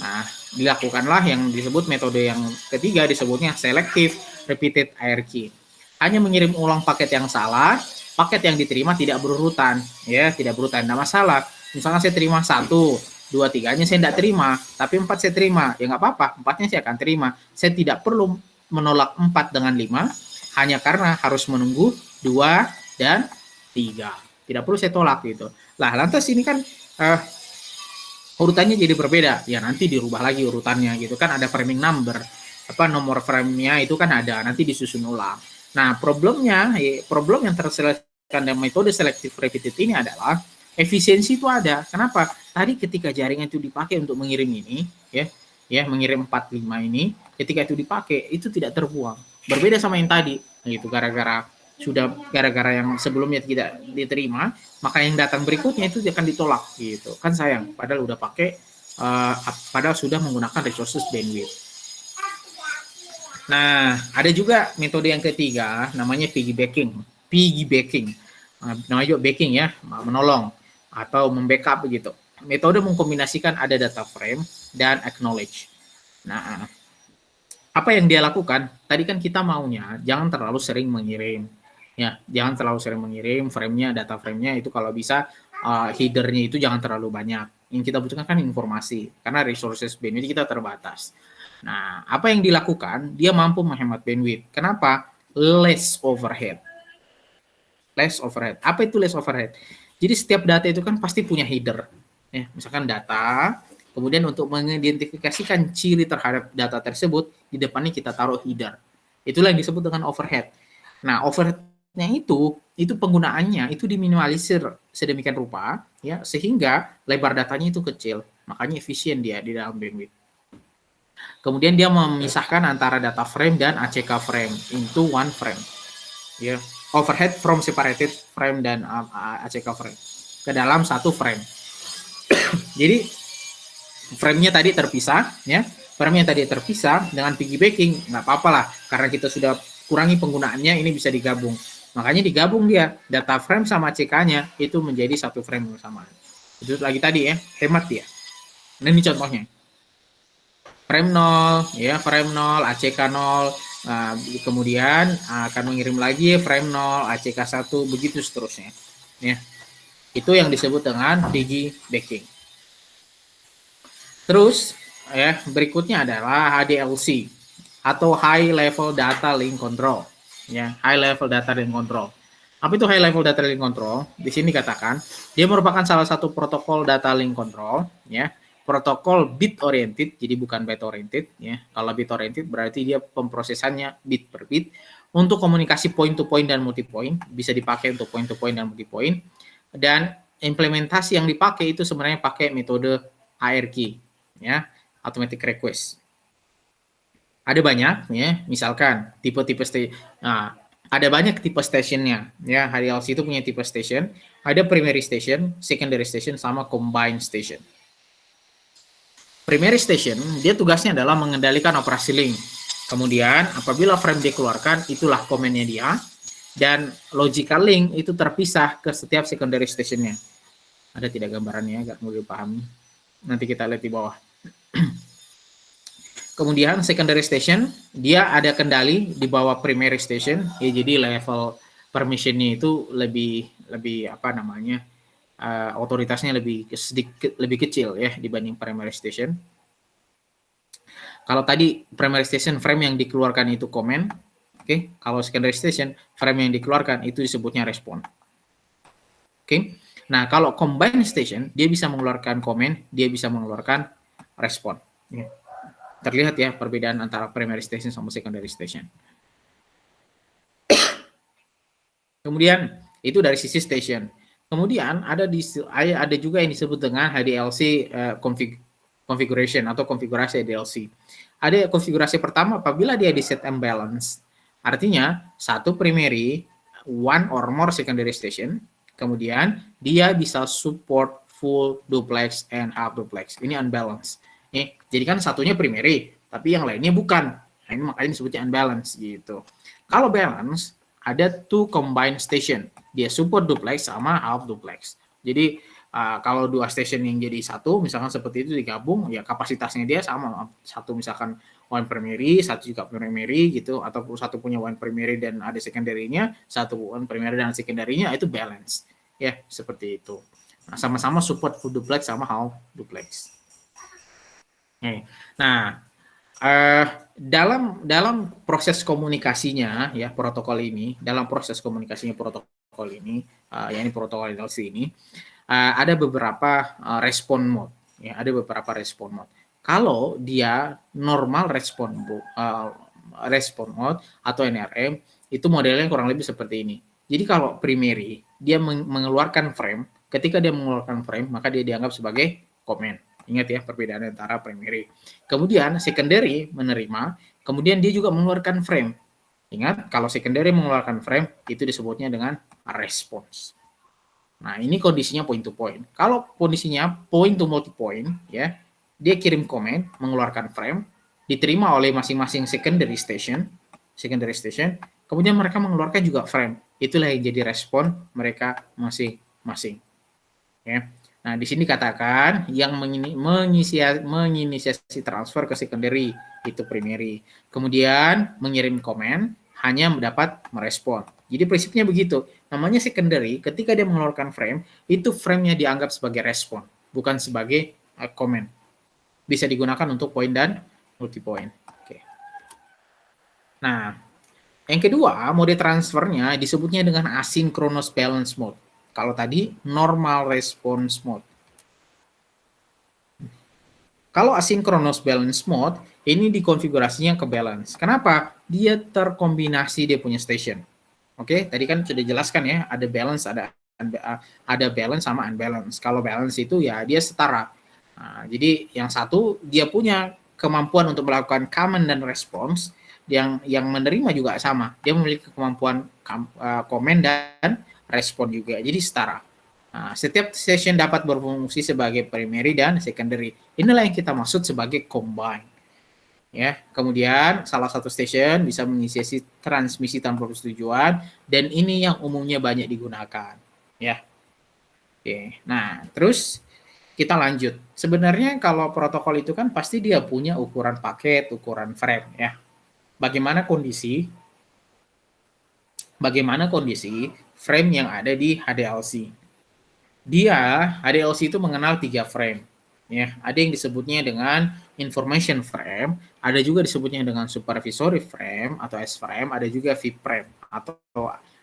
Nah, dilakukanlah yang disebut metode yang ketiga, disebutnya selective repeated hierarchy. Hanya mengirim ulang paket yang salah, paket yang diterima tidak berurutan, ya, tidak berurutan. Tidak masalah. Misalnya saya terima 1, 2, 3-nya saya tidak terima, tapi 4 saya terima, ya nggak apa-apa, 4-nya saya akan terima. Saya tidak perlu menolak 4 dengan 5 hanya karena harus menunggu 2 dan 3. Tidak perlu saya tolak gitu. Lah, lantas ini kan urutannya jadi berbeda. Ya nanti dirubah lagi urutannya gitu kan, ada framing number. Apa nomor frame-nya itu kan ada, nanti disusun ulang. Nah, problem yang terselesaikan dengan metode selective repeated ini adalah efisiensi itu ada. Kenapa? Tadi ketika jaringan itu dipakai untuk mengirim ini, ya mengirim 4, 5 ini, ketika itu dipakai itu tidak terbuang. Berbeda sama yang tadi, gitu, gara-gara yang sebelumnya tidak diterima, maka yang datang berikutnya itu akan ditolak gitu. Kan sayang, padahal udah pakai padahal sudah menggunakan resources bandwidth. Nah, ada juga metode yang ketiga namanya piggybacking. Namanya juga backing ya, menolong atau membackup begitu. Metode mengkombinasikan ada data frame dan acknowledge. Nah, apa yang dia lakukan? Tadi kan kita maunya jangan terlalu sering mengirim. Ya, jangan terlalu sering mengirim frame-nya, data frame-nya itu kalau bisa header-nya itu jangan terlalu banyak. Yang kita butuhkan kan informasi, karena resources bandwidth kita terbatas. Nah, apa yang dilakukan? Dia mampu menghemat bandwidth. Kenapa? Less overhead. Less overhead. Apa itu less overhead? Jadi setiap data itu kan pasti punya header. Ya, misalkan data, kemudian untuk mengidentifikasikan ciri terhadap data tersebut, di depannya kita taruh header. Itulah yang disebut dengan overhead. Nah, overhead-nya itu penggunaannya itu diminimalisir sedemikian rupa, ya, sehingga lebar datanya itu kecil. Makanya efisien dia di dalam bandwidth. Kemudian dia memisahkan antara data frame dan ACK frame into one frame. Ya, overhead from separated frame dan ACK frame ke dalam satu frame. Jadi frame-nya tadi terpisah, ya. Frame-nya tadi terpisah dengan piggybacking, nggak apa-apa lah, karena kita sudah kurangi penggunaannya, ini bisa digabung. Makanya digabung dia, data frame sama ACK-nya itu menjadi satu frame bersama. Itu lagi tadi ya, hemat dia. Nah, ini contohnya. Frame 0, ya, frame 0, ACK 0, kemudian akan mengirim lagi frame 0, ACK 1, begitu seterusnya. Ya. Itu yang disebut dengan piggybacking. Terus, ya, berikutnya adalah HDLC atau High Level Data Link Control. Ya, High Level Data Link Control. Apa itu High Level Data Link Control? Di sini dikatakan, dia merupakan salah satu protokol data link control, ya. Protokol bit oriented, jadi bukan byte oriented, ya. Kalau bit oriented berarti dia pemrosesannya bit per bit. Untuk komunikasi point to point dan multi point, bisa dipakai untuk point to point dan multi point. Dan implementasi yang dipakai itu sebenarnya pakai metode hierarchy, ya, automatic request. Ada banyak, ya, misalkan tipe-tipe ada banyak tipe stationnya, ya. HDLC itu punya tipe station, ada primary station, secondary station, sama combined station. Primary station, dia tugasnya adalah mengendalikan operasi link. Kemudian, apabila frame dikeluarkan, itulah komennya dia, dan logical link itu terpisah ke setiap secondary stationnya. Ada tidak gambarannya, agak mudah dipahami. Nanti kita lihat di bawah. Kemudian secondary station, dia ada kendali di bawah primary station, ya, jadi level permissionnya itu lebih apa namanya, otoritasnya sedikit lebih kecil, ya, dibanding primary station. Kalau tadi primary station frame yang dikeluarkan itu comment, oke. Kalau secondary station frame yang dikeluarkan itu disebutnya respon. Oke. Nah, kalau combined station dia bisa mengeluarkan comment, dia bisa mengeluarkan respon. Ya. Terlihat ya perbedaan antara primary station sama secondary station. Kemudian itu dari sisi station. Kemudian ada juga yang disebut dengan HDLC configuration atau konfigurasi HDLC. Ada konfigurasi pertama apabila dia di set imbalance. Artinya satu primary, one or more secondary station. Kemudian dia bisa support full duplex and half duplex. Ini unbalanced. Jadi kan satunya primary, tapi yang lainnya bukan. Nah, ini makanya disebutnya unbalanced gitu. Kalau balance, ada two combined station. Dia super duplex sama half duplex. Jadi kalau dua station yang jadi satu, misalkan seperti itu digabung, ya kapasitasnya dia sama. Satu misalkan one primary, satu juga primary gitu, atau satu punya one primary dan ada secondary-nya, satu one primary dan secondary-nya, itu balance. Ya, seperti itu. Nah, sama-sama support full duplex sama half duplex. Nah, dalam proses komunikasinya ya protokol ini, dalam proses komunikasinya protokol ini, yakni protokol LC ini, ada beberapa respon mode, ya ada beberapa respon mode. Kalau dia normal respon mode atau NRM, itu modelnya kurang lebih seperti ini. Jadi kalau primary, dia mengeluarkan frame, ketika dia mengeluarkan frame, maka dia dianggap sebagai comment. Ingat ya perbedaan antara primary. Kemudian secondary menerima, kemudian dia juga mengeluarkan frame. Ingat, kalau secondary mengeluarkan frame, itu disebutnya dengan response. Nah, ini kondisinya point to point. Kalau kondisinya point to multi point, ya, dia kirim komen, mengeluarkan frame, diterima oleh masing-masing secondary station, kemudian mereka mengeluarkan juga frame. Itulah yang jadi respon mereka masing-masing. Ya. Nah, di sini katakan yang menginisiasi transfer ke secondary itu primary. Kemudian mengirim komen hanya mendapat merespon. Jadi prinsipnya begitu. Namanya secondary, ketika dia mengeluarkan frame, itu frame-nya dianggap sebagai respon, bukan sebagai komen. Bisa digunakan untuk point dan multi point. Oke. Nah, yang kedua, mode transfernya disebutnya dengan asynchronous balance mode. Kalau tadi normal response mode. Kalau asynchronous balance mode, ini dikonfigurasinya ke balance. Kenapa? Dia terkombinasi dia punya station. Oke, tadi kan sudah jelaskan ya, ada balance, ada balance sama unbalance. Kalau balance itu ya dia setara. Nah, jadi yang satu dia punya kemampuan untuk melakukan comment dan response, yang menerima juga sama. Dia memiliki kemampuan comment dan respon juga. Jadi setara. Nah, setiap session dapat berfungsi sebagai primary dan secondary. Inilah yang kita maksud sebagai combine. Ya, kemudian salah satu station bisa menginisiasi transmisi tanpa persetujuan dan ini yang umumnya banyak digunakan. Ya. Oke. Nah, terus kita lanjut. Sebenarnya kalau protokol itu kan pasti dia punya ukuran paket, ukuran frame ya. Bagaimana kondisi frame yang ada di HDLC? HDLC itu mengenal 3 frame. Ya, ada yang disebutnya dengan information frame, ada juga disebutnya dengan supervisory frame atau S-frame, ada juga V-frame atau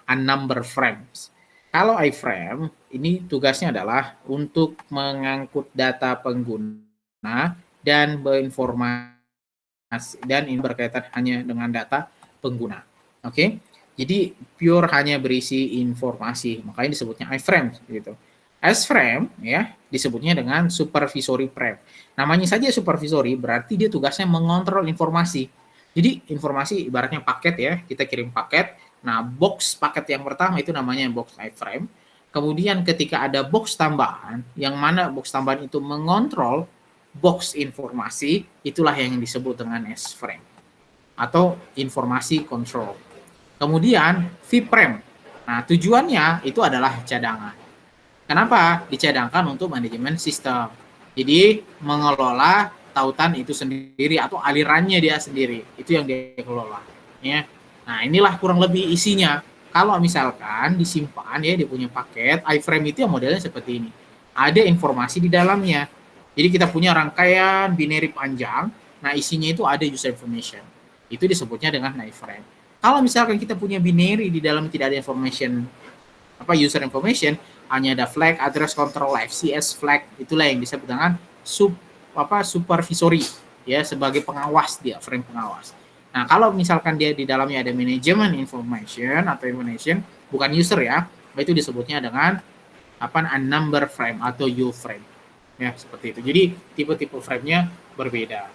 unnumber frames. Kalau I-frame, ini tugasnya adalah untuk mengangkut data pengguna dan berinformasi, dan ini berkaitan hanya dengan data pengguna. Oke? Jadi pure hanya berisi informasi, makanya disebutnya I-frame gitu. S-frame ya disebutnya dengan supervisory frame. Namanya saja supervisory berarti dia tugasnya mengontrol informasi. Jadi informasi ibaratnya paket ya, kita kirim paket. Nah, box paket yang pertama itu namanya box I-frame. Kemudian ketika ada box tambahan, yang mana box tambahan itu mengontrol box informasi, itulah yang disebut dengan S-frame atau informasi control. Kemudian V-frame. Nah, tujuannya itu adalah cadangan. Kenapa? Dicadangkan untuk manajemen sistem. Jadi mengelola tautan itu sendiri atau alirannya dia sendiri. Itu yang dia kelola. Ya. Nah, inilah kurang lebih isinya. Kalau misalkan disimpan ya dia punya paket, iframe itu yang modelnya seperti ini. Ada informasi di dalamnya. Jadi kita punya rangkaian binary panjang. Nah, isinya itu ada user information. Itu disebutnya dengan iframe. Kalau misalkan kita punya binary di dalam tidak ada information user information, hanya ada flag, address control, FCS flag, itulah yang disebut dengan supervisory ya, sebagai pengawas dia, frame pengawas. Nah, kalau misalkan dia di dalamnya ada management information atau information, bukan user ya, itu disebutnya dengan unnumber frame atau U frame. Ya, seperti itu. Jadi tipe-tipe frame-nya berbeda.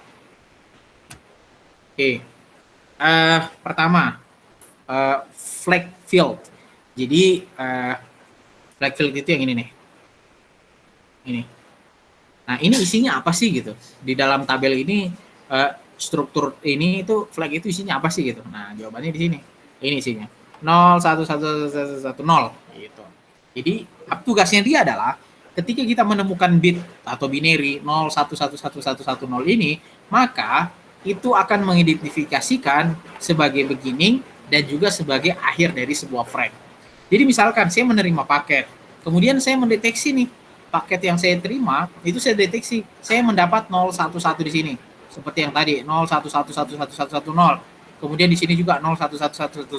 Oke. Pertama, flag field. Jadi flag field itu yang ini nih. Ini. Nah, ini isinya apa sih gitu? Di dalam tabel ini struktur ini itu flag itu isinya apa sih gitu? Nah, jawabannya di sini. Ini isinya 0 1 1 1 1 0 gitu. Jadi, tugasnya dia adalah ketika kita menemukan bit atau binary 0 1 1 1 1 1 0 ini, maka itu akan mengidentifikasikan sebagai beginning dan juga sebagai akhir dari sebuah frame. Jadi misalkan saya menerima paket, kemudian saya mendeteksi nih paket yang saya terima itu saya deteksi saya mendapat 011 di sini seperti yang tadi 011111110, kemudian di sini juga 011111100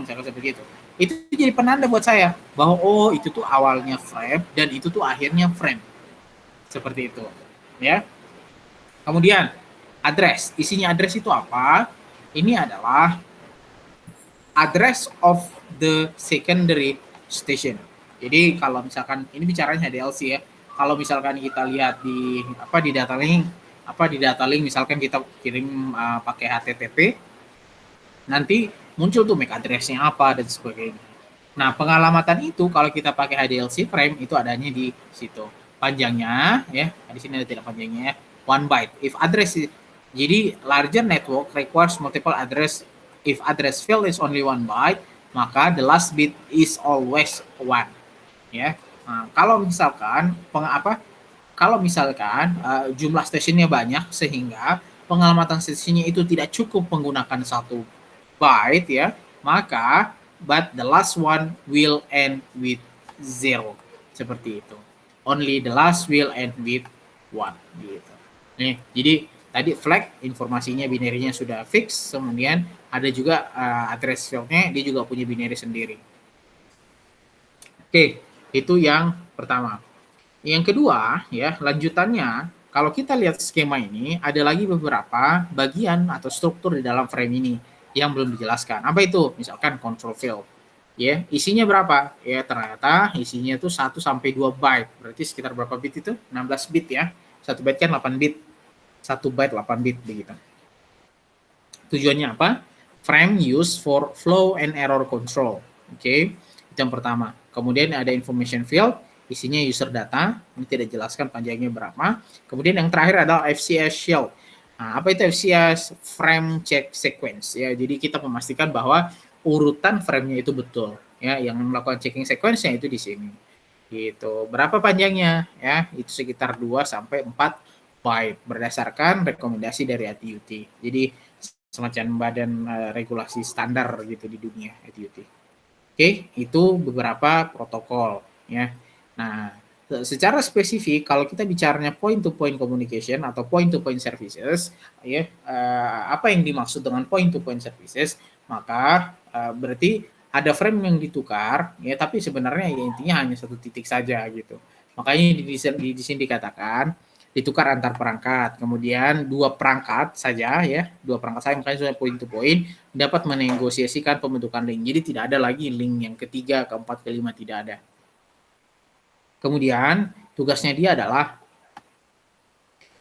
misalkan seperti itu jadi penanda buat saya bahwa oh itu tuh awalnya frame dan itu tuh akhirnya frame seperti itu ya. Kemudian address, isinya address itu apa? Ini adalah address of the secondary station. Jadi kalau misalkan ini bicaranya HDLC ya. Kalau misalkan kita lihat di data link misalkan kita kirim pakai HTTP, nanti muncul tuh MAC address-nya apa dan sebagainya. Nah, pengalamatan itu kalau kita pakai HDLC frame itu adanya di situ. Panjangnya ya, di sini ada tidak panjangnya ya, 1 byte. If address jadi larger network requires multiple address. If address field is only 1 byte, maka the last bit is always 1. Ya. Nah, kalau misalkan jumlah stationnya banyak sehingga pengalamatan stationnya itu tidak cukup menggunakan 1 byte ya, maka but the last one will end with 0. Seperti itu. Only the last will end with 1 gitu. Nih, jadi tadi flag informasinya binary-nya sudah fix, kemudian ada juga address field-nya dia juga punya binary sendiri. Oke, itu yang pertama. Yang kedua, ya, lanjutannya, kalau kita lihat skema ini, ada lagi beberapa bagian atau struktur di dalam frame ini yang belum dijelaskan. Apa itu? Misalkan control field. Ya, isinya berapa? Ya, ternyata isinya itu 1 sampai 2 byte. Berarti sekitar berapa bit itu? 16 bit ya. 1 byte kan 8 bit. 1 byte 8 bit begitu. Tujuannya apa? Frame used for flow and error control. Oke, itu yang pertama. Kemudian ada information field, isinya user data, ini tidak jelaskan panjangnya berapa. Kemudian yang terakhir adalah FCS shield. Nah, apa itu FCS? Frame check sequence ya. Jadi kita memastikan bahwa urutan frame-nya itu betul ya. Yang melakukan checking sequence-nya itu di sini. Gitu. Berapa panjangnya ya? Itu sekitar 2 sampai 4 byte berdasarkan rekomendasi dari ATUT. Jadi semacam badan regulasi standar gitu di dunia ATUT. Oke, itu beberapa protokol ya. Nah, secara spesifik kalau kita bicaranya point to point communication atau point to point services ya, apa yang dimaksud dengan point to point services? Maka berarti ada frame yang ditukar ya, tapi sebenarnya ya intinya hanya satu titik saja gitu. Makanya di sini dikatakan ditukar antar perangkat. Kemudian dua perangkat saja ya, dua perangkat saja makanya sudah point to point dapat menegosiasikan pembentukan link. Jadi tidak ada lagi link yang ketiga, keempat, kelima, tidak ada. Kemudian tugasnya dia adalah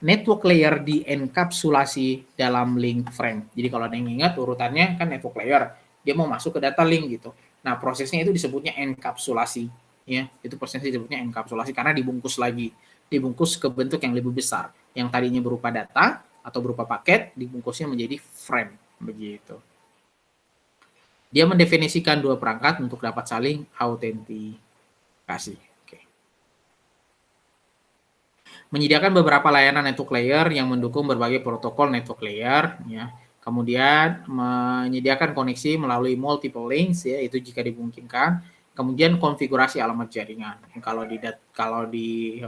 network layer dienkapsulasi dalam link frame. Jadi kalau ada yang ingat urutannya kan network layer, dia mau masuk ke data link gitu. Nah, prosesnya itu disebutnya enkapsulasi ya. Itu prosesnya disebutnya enkapsulasi karena dibungkus lagi. Dibungkus ke bentuk yang lebih besar. Yang tadinya berupa data atau berupa paket, dibungkusnya menjadi frame begitu. Dia mendefinisikan dua perangkat untuk dapat saling autentikasi. Menyediakan beberapa layanan network layer yang mendukung berbagai protokol network layer ya. Kemudian menyediakan koneksi melalui multiple links ya, itu jika dimungkinkan. Kemudian konfigurasi alamat jaringan. Kalau di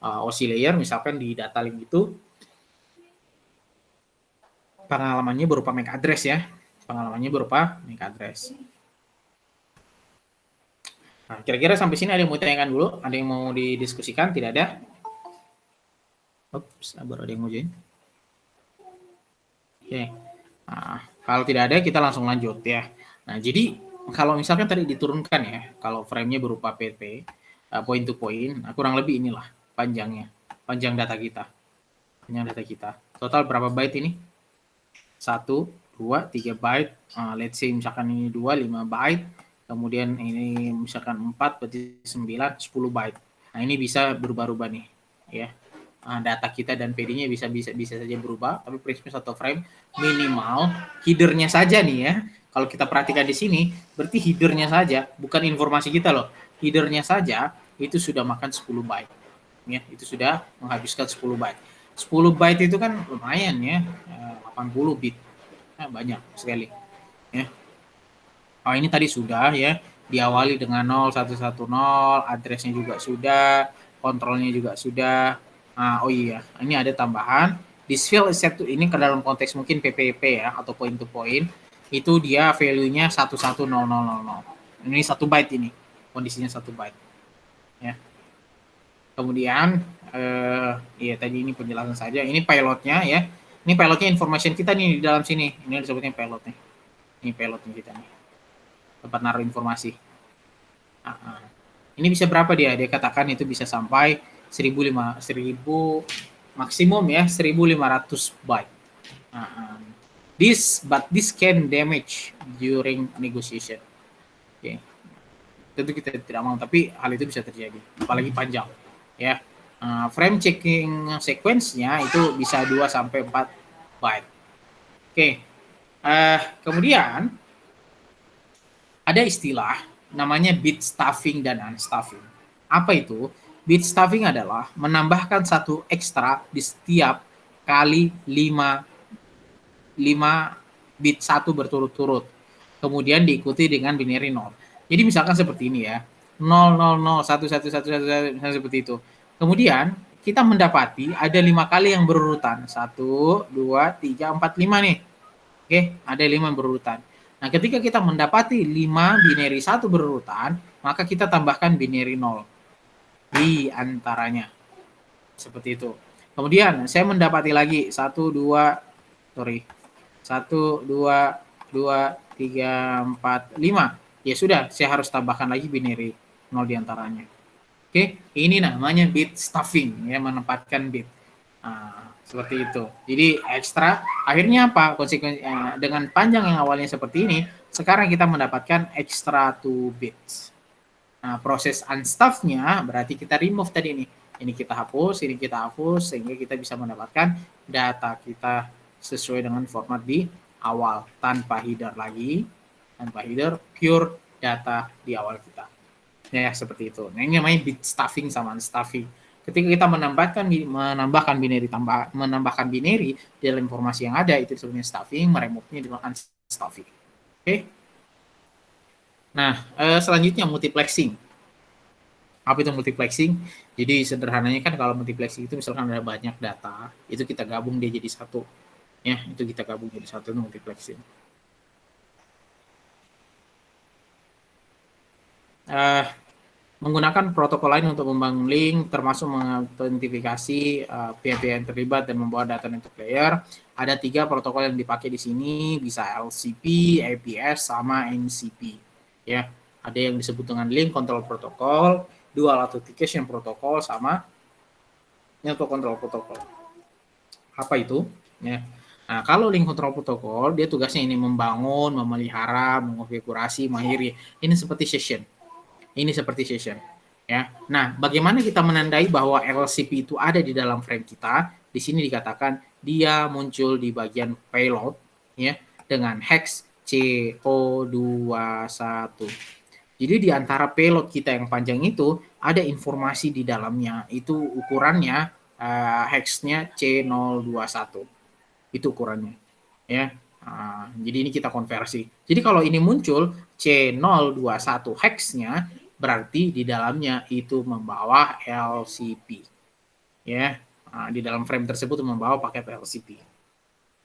OSI layer misalkan di data link itu pengalamannya berupa MAC address ya. Pengalamannya berupa MAC address. Nah, kira-kira sampai sini ada yang mau tanyakan dulu? Ada yang mau didiskusikan? Tidak ada? Oops, baru ada yang mau join. Oke. Nah, kalau tidak ada kita langsung lanjut ya. Nah, jadi kalau misalkan tadi diturunkan ya, kalau frame-nya berupa PP, point to point, kurang lebih inilah panjangnya. Panjang data kita. Panjang data kita. Total berapa byte ini? 1, 2, 3 byte. Let's say misalkan ini 2, 5 byte. Kemudian ini misalkan 4, berarti 9, 10 byte. Nah, ini bisa berubah-ubah nih. ya. Data kita dan PD-nya bisa saja berubah, tapi prinsipnya satu frame minimal header-nya saja nih ya. Kalau kita perhatikan di sini, berarti header-nya saja, bukan informasi kita loh. Header-nya saja itu sudah makan 10 byte. Ya, itu sudah menghabiskan 10 byte. 10 byte itu kan lumayan ya, 80 bit. Nah, banyak sekali. Ya. Oh, ini tadi sudah ya, diawali dengan 0110, address-nya juga sudah, kontrolnya juga sudah. Oh iya, ini ada tambahan. This field is set to, ini ke dalam konteks mungkin PPP ya, atau point to point, itu dia value-nya 110000. Ini 1 byte ini, kondisinya 1 byte. Ya. Kemudian, ya tadi ini penjelasan saja. Ini pilotnya ya. Ini pilotnya information kita nih di dalam sini. Ini disebutnya pilotnya. Ini pilotnya kita nih. Tempat naruh informasi. Ini bisa berapa dia? Dia katakan itu bisa sampai 1000 maksimum ya 1500 byte. This can damage during negotiation. Oke. Tentu kita tidak mau, tapi hal itu bisa terjadi, apalagi panjang ya. Frame checking sequence-nya itu bisa 2 sampai 4 byte. Oke. Kemudian ada istilah namanya bit stuffing dan unstuffing. Apa itu? Bit stuffing adalah menambahkan satu ekstra di setiap kali 5 bit 1 berturut-turut. Kemudian diikuti dengan binary 0. Jadi misalkan seperti ini ya. 0, 0, 0, 1, 1, 1, 1, 1, seperti itu. Kemudian kita mendapati ada 5 kali yang berurutan. 1, 2, 3, 4, 5 nih. Oke, ada 5 yang berurutan. Nah, ketika kita mendapati 5 binary 1 berurutan, maka kita tambahkan binary 0 di antaranya. Seperti itu. Kemudian saya mendapati lagi 1, 2, 3, 4, 5. Ya sudah, saya harus tambahkan lagi binary 0 di antaranya. Oke, ini namanya bit stuffing, ya, menempatkan bit. Seperti itu. Jadi ekstra, akhirnya apa? Konsekuensi dengan panjang yang awalnya seperti ini, sekarang kita mendapatkan extra 2 bits. Nah, proses unstuff-nya berarti kita remove tadi ini. Ini kita hapus, sehingga kita bisa mendapatkan data kita sesuai dengan format di awal, tanpa header lagi, tanpa header, pure data di awal kita. Ya, seperti itu. Nah, ini namanya bit stuffing sama unstuffing. Ketika kita menambahkan binary di dalam informasi yang ada, itu disebutnya stuffing, meremove-nya dengan unstuffing. Oke. Nah, selanjutnya multiplexing. Apa itu multiplexing? Jadi sederhananya kan kalau multiplexing itu misalkan ada banyak data, itu kita gabung dia jadi satu. Ya, itu kita gabung jadi satu, itu multiplexing. Menggunakan protokol lain untuk membangun link, termasuk mengidentifikasi pihak-pihak yang terlibat dan membawa data untuk player. Ada 3 protokol yang dipakai di sini, bisa LCP, APS, sama MCP. Ya, ada yang disebut dengan link control protocol, dual authentication protocol, sama network control protocol. Apa itu? Ya. Nah, kalau link control protocol, dia tugasnya ini membangun, memelihara, mengonfigurasi, mengakhiri. Ini seperti session. Ya. Nah, bagaimana kita menandai bahwa LCP itu ada di dalam frame kita? Di sini dikatakan dia muncul di bagian payload ya dengan hex CO21. Jadi di antara payload kita yang panjang itu ada informasi di dalamnya. Itu ukurannya hex-nya C021. Itu ukurannya. Ya. Jadi ini kita konversi. Jadi kalau ini muncul C021 hex-nya, berarti di dalamnya itu membawa LCP. Ya, di dalam frame tersebut membawa paket LCP.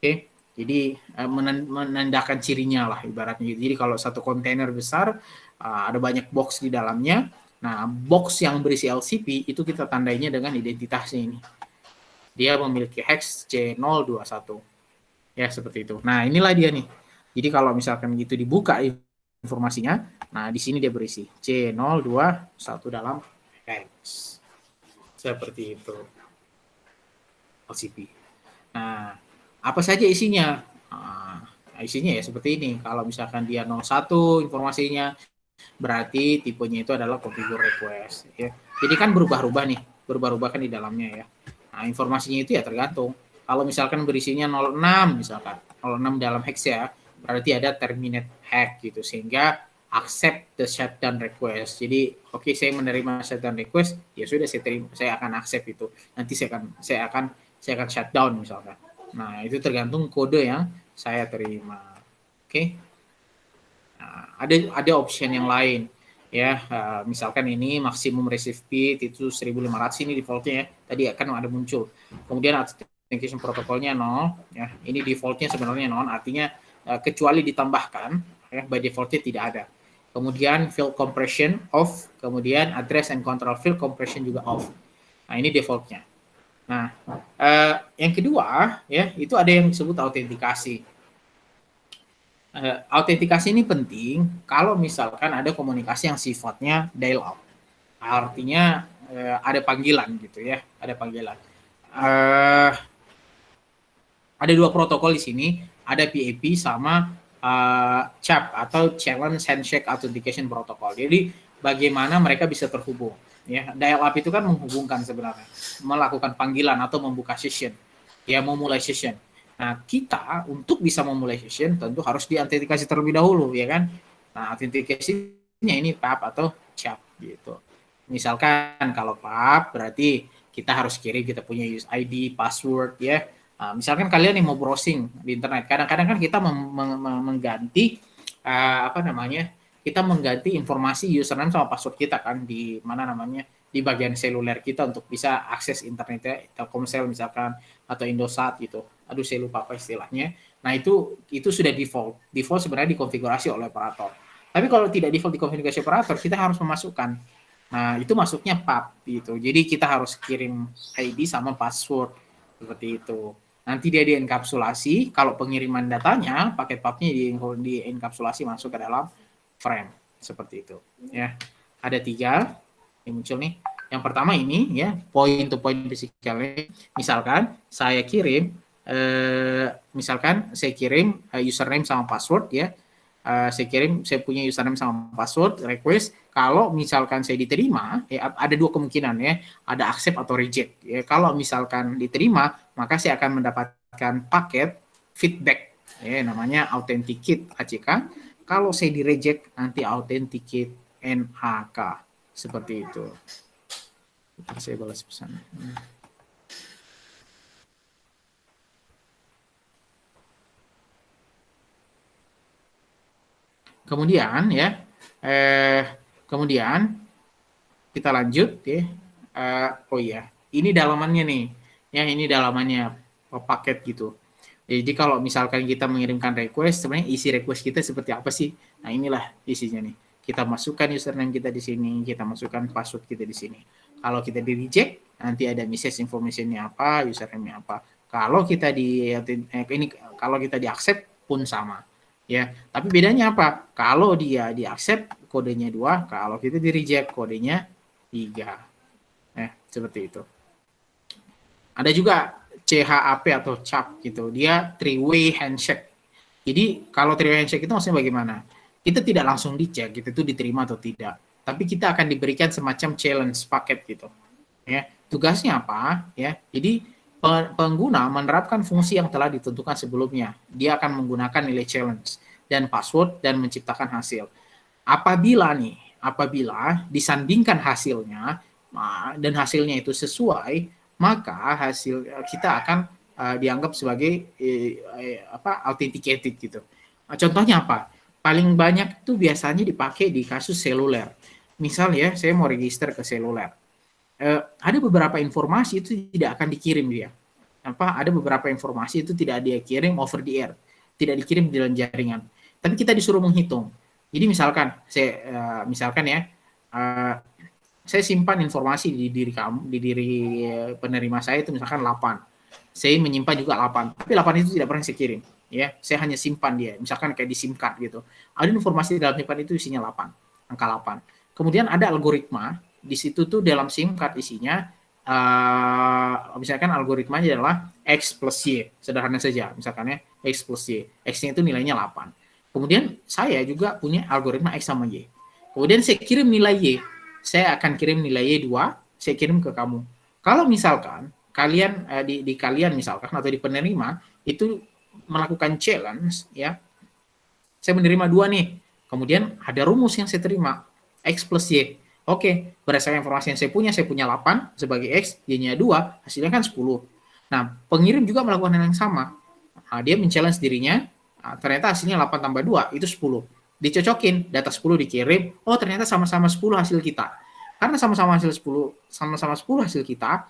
Oke, jadi menandakan cirinya lah ibaratnya. Jadi kalau satu kontainer besar ada banyak box di dalamnya. Nah, box yang berisi LCP itu kita tandainya dengan identitasnya ini. Dia memiliki hex C021. Ya, seperti itu. Nah, inilah dia nih. Jadi kalau misalkan gitu dibuka informasinya, nah di sini dia berisi C021 dalam hex. Seperti itu. LCP. Nah, apa saja isinya? Isinya ya seperti ini. Kalau misalkan dia 01 informasinya, berarti tipenya itu adalah configure request. Ya. Jadi kan berubah-ubah nih. berubah-ubah kan di dalamnya ya. Nah, informasinya itu ya tergantung. Kalau misalkan berisinya 06 misalkan, 06 dalam hex ya, berarti ada terminate hex gitu, sehingga accept the shutdown request. Jadi, oke, saya menerima shutdown request, ya sudah saya terima, saya akan accept itu. Nanti saya akan shutdown misalkan. Nah, itu tergantung kode yang saya terima. Oke. Nah, ada option yang lain ya, misalkan ini maksimum receive bit itu 1500, ini defaultnya ya. Tadi akan ada muncul. Kemudian authentication protokolnya 0 ya. Ini defaultnya sebenarnya 0, artinya kecuali ditambahkan ya, by defaultnya tidak ada. Kemudian field compression off, kemudian address and control field compression juga off. Nah, ini defaultnya. Nah, yang kedua ya, itu ada yang disebut autentikasi. Autentikasi ini penting kalau misalkan ada komunikasi yang sifatnya dial up. Artinya ada panggilan gitu ya, ada panggilan. Ada dua protokol di sini, ada PAP sama CHAP atau Challenge Handshake Authentication Protocol. Jadi bagaimana mereka bisa terhubung. Ya, dial up itu kan menghubungkan sebenarnya, melakukan panggilan atau membuka session, ya memulai session. Nah, kita untuk bisa memulai session tentu harus diautentikasi terlebih dahulu, ya kan? Nah, autentikasinya ini PAP atau CHAP gitu. Misalkan kalau PAP berarti kita harus kirim kita punya use ID, password ya. Nah, misalkan kalian yang mau browsing di internet, kadang-kadang kan kita mengganti kita mengganti informasi username sama password kita kan di mana namanya di bagian seluler kita untuk bisa akses internetnya, Telkomsel misalkan atau Indosat gitu. Aduh saya lupa apa istilahnya. Nah itu sudah default. Default sebenarnya dikonfigurasi oleh operator. Tapi kalau tidak default dikonfigurasi operator, kita harus memasukkan. Nah itu masuknya PAP gitu. Jadi kita harus kirim ID sama password seperti itu. Nanti dia dienkapsulasi. Kalau pengiriman datanya, paket PAP-nya dienkapsulasi masuk ke dalam frame seperti itu. Ya, ada 3 yang muncul nih. Yang pertama ini ya, point to point physical. Misalkan saya kirim username sama password ya. Saya punya username sama password request. Kalau misalkan saya diterima, ya ada 2 kemungkinan ya, ada accept atau reject. Ya, kalau misalkan diterima, maka saya akan mendapatkan paket feedback ya, namanya authenticate ACK. Kalau saya di reject, nanti authenticate NAK. Seperti itu. Saya balas pesan. Kemudian ya, kemudian kita lanjut ya. Oh iya, ini dalamannya nih. Ya, ini dalamannya paket gitu. Jadi kalau misalkan kita mengirimkan request, sebenarnya isi request kita seperti apa sih? Nah, inilah isinya nih. Kita masukkan username kita di sini, kita masukkan password kita di sini. Kalau kita di reject, nanti ada message information-nya apa, username-nya apa. Kalau kita kalau kita di accept pun sama. Ya, tapi bedanya apa? Kalau dia di accept kodenya 2, kalau kita di reject kodenya 3. Seperti itu. Ada juga CHAP atau CHAP gitu. Dia three-way handshake. Jadi kalau three-way handshake itu maksudnya bagaimana? Kita tidak langsung dicek gitu, itu diterima atau tidak. Tapi kita akan diberikan semacam challenge paket gitu. Ya, tugasnya apa? Ya, jadi pengguna menerapkan fungsi yang telah ditentukan sebelumnya. Dia akan menggunakan nilai challenge dan password dan menciptakan hasil. Apabila disandingkan hasilnya dan hasilnya itu sesuai, maka hasil kita akan dianggap sebagai authenticated gitu. Contohnya apa? Paling banyak itu biasanya dipakai di kasus seluler. Misal ya, saya mau register ke seluler. Ada beberapa informasi itu tidak akan dikirim dia. Ada beberapa informasi itu tidak dia kirim over the air, tidak dikirim di dalam jaringan. Tapi kita disuruh menghitung. Jadi misalkan saya simpan informasi di diri kamu, di diri penerima saya itu misalkan 8. Saya menyimpan juga 8, tapi 8 itu tidak pernah saya kirim. Ya, saya hanya simpan dia, misalkan kayak di SIM card gitu. Ada informasi dalam SIM card itu isinya 8, angka 8. Kemudian ada algoritma, di situ tuh dalam SIM card isinya, misalkan algoritmanya adalah X plus Y, sederhana saja, misalkan ya, X plus Y. X-nya itu nilainya 8. Kemudian saya juga punya algoritma X sama Y. Kemudian saya kirim nilai Y. Saya akan kirim nilai Y 2, saya kirim ke kamu. Kalau misalkan kalian di kalian misalkan atau di penerima itu melakukan challenge, ya, saya menerima 2 nih, kemudian ada rumus yang saya terima, X plus Y. Oke, berdasarkan informasi yang saya punya 8 sebagai X, Y-nya 2, hasilnya kan 10. Nah, pengirim juga melakukan hal yang sama. Nah, dia men-challenge dirinya, ternyata hasilnya 8 tambah 2, itu 10. Dicocokin, data 10 dikirim, oh ternyata sama-sama 10 hasil kita. Karena sama-sama hasil 10, sama-sama 10 hasil kita,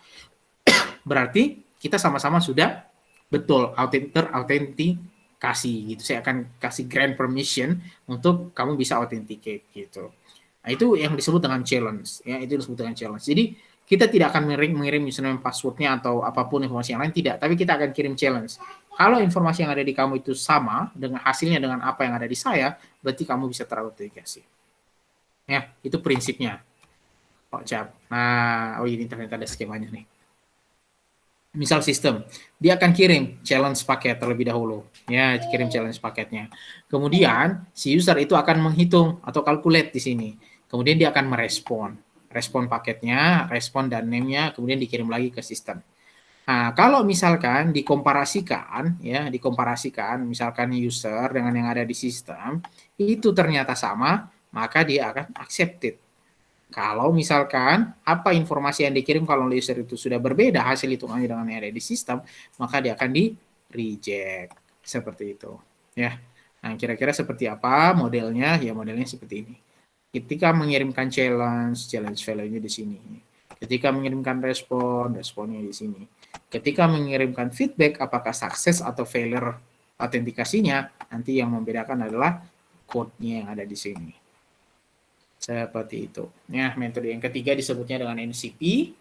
berarti kita sama-sama sudah betul terautentikasi gitu. Saya akan kasih grant permission untuk kamu bisa authenticate gitu. Nah, itu yang disebut dengan challenge, ya, itu disebut dengan challenge. Jadi kita tidak akan mengirim username passwordnya atau apapun informasi yang lain, tidak, tapi kita akan kirim challenge. Kalau informasi yang ada di kamu itu sama dengan hasilnya dengan apa yang ada di saya, berarti kamu bisa terautentikasi. Ya, itu prinsipnya. Oh, Cap. Nah, oh ini ternyata ada skemanya nih. Misal sistem, dia akan kirim challenge paket terlebih dahulu, ya, kirim challenge paketnya. Kemudian si user itu akan menghitung atau calculate di sini. Kemudian dia akan respon paketnya, respon dan name-nya, kemudian dikirim lagi ke sistem. Nah, kalau misalkan dikomparasikan, ya, misalkan user dengan yang ada di sistem itu ternyata sama, maka dia akan accepted. Kalau misalkan apa informasi yang dikirim kalau user itu sudah berbeda hasil hitungannya dengan yang ada di sistem, maka dia akan di reject. Seperti itu. Ya. Nah, kira-kira seperti apa modelnya? Ya, modelnya seperti ini. Ketika mengirimkan challenge value-nya di sini. Ketika mengirimkan responnya di sini. Ketika mengirimkan feedback, apakah sukses atau failure autentikasinya, nanti yang membedakan adalah code-nya yang ada di sini. Seperti itu. Ya, metode yang ketiga disebutnya dengan NCP.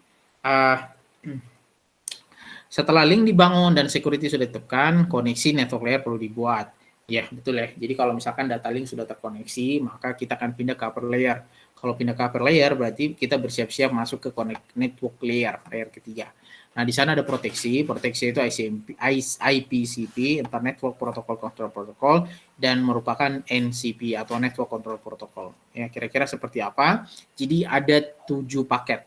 Setelah link dibangun dan security sudah ditekan, koneksi network layer perlu dibuat. Ya, betul ya. Jadi kalau misalkan data link sudah terkoneksi, maka kita akan pindah ke upper layer. Kalau pindah ke upper layer, berarti kita bersiap-siap masuk ke network layer ketiga. Nah, di sana ada proteksi itu IPCP, Internet Network Protocol Control Protocol, dan merupakan NCP atau Network Control Protocol. Ya, kira-kira seperti apa? Jadi ada 7 paket.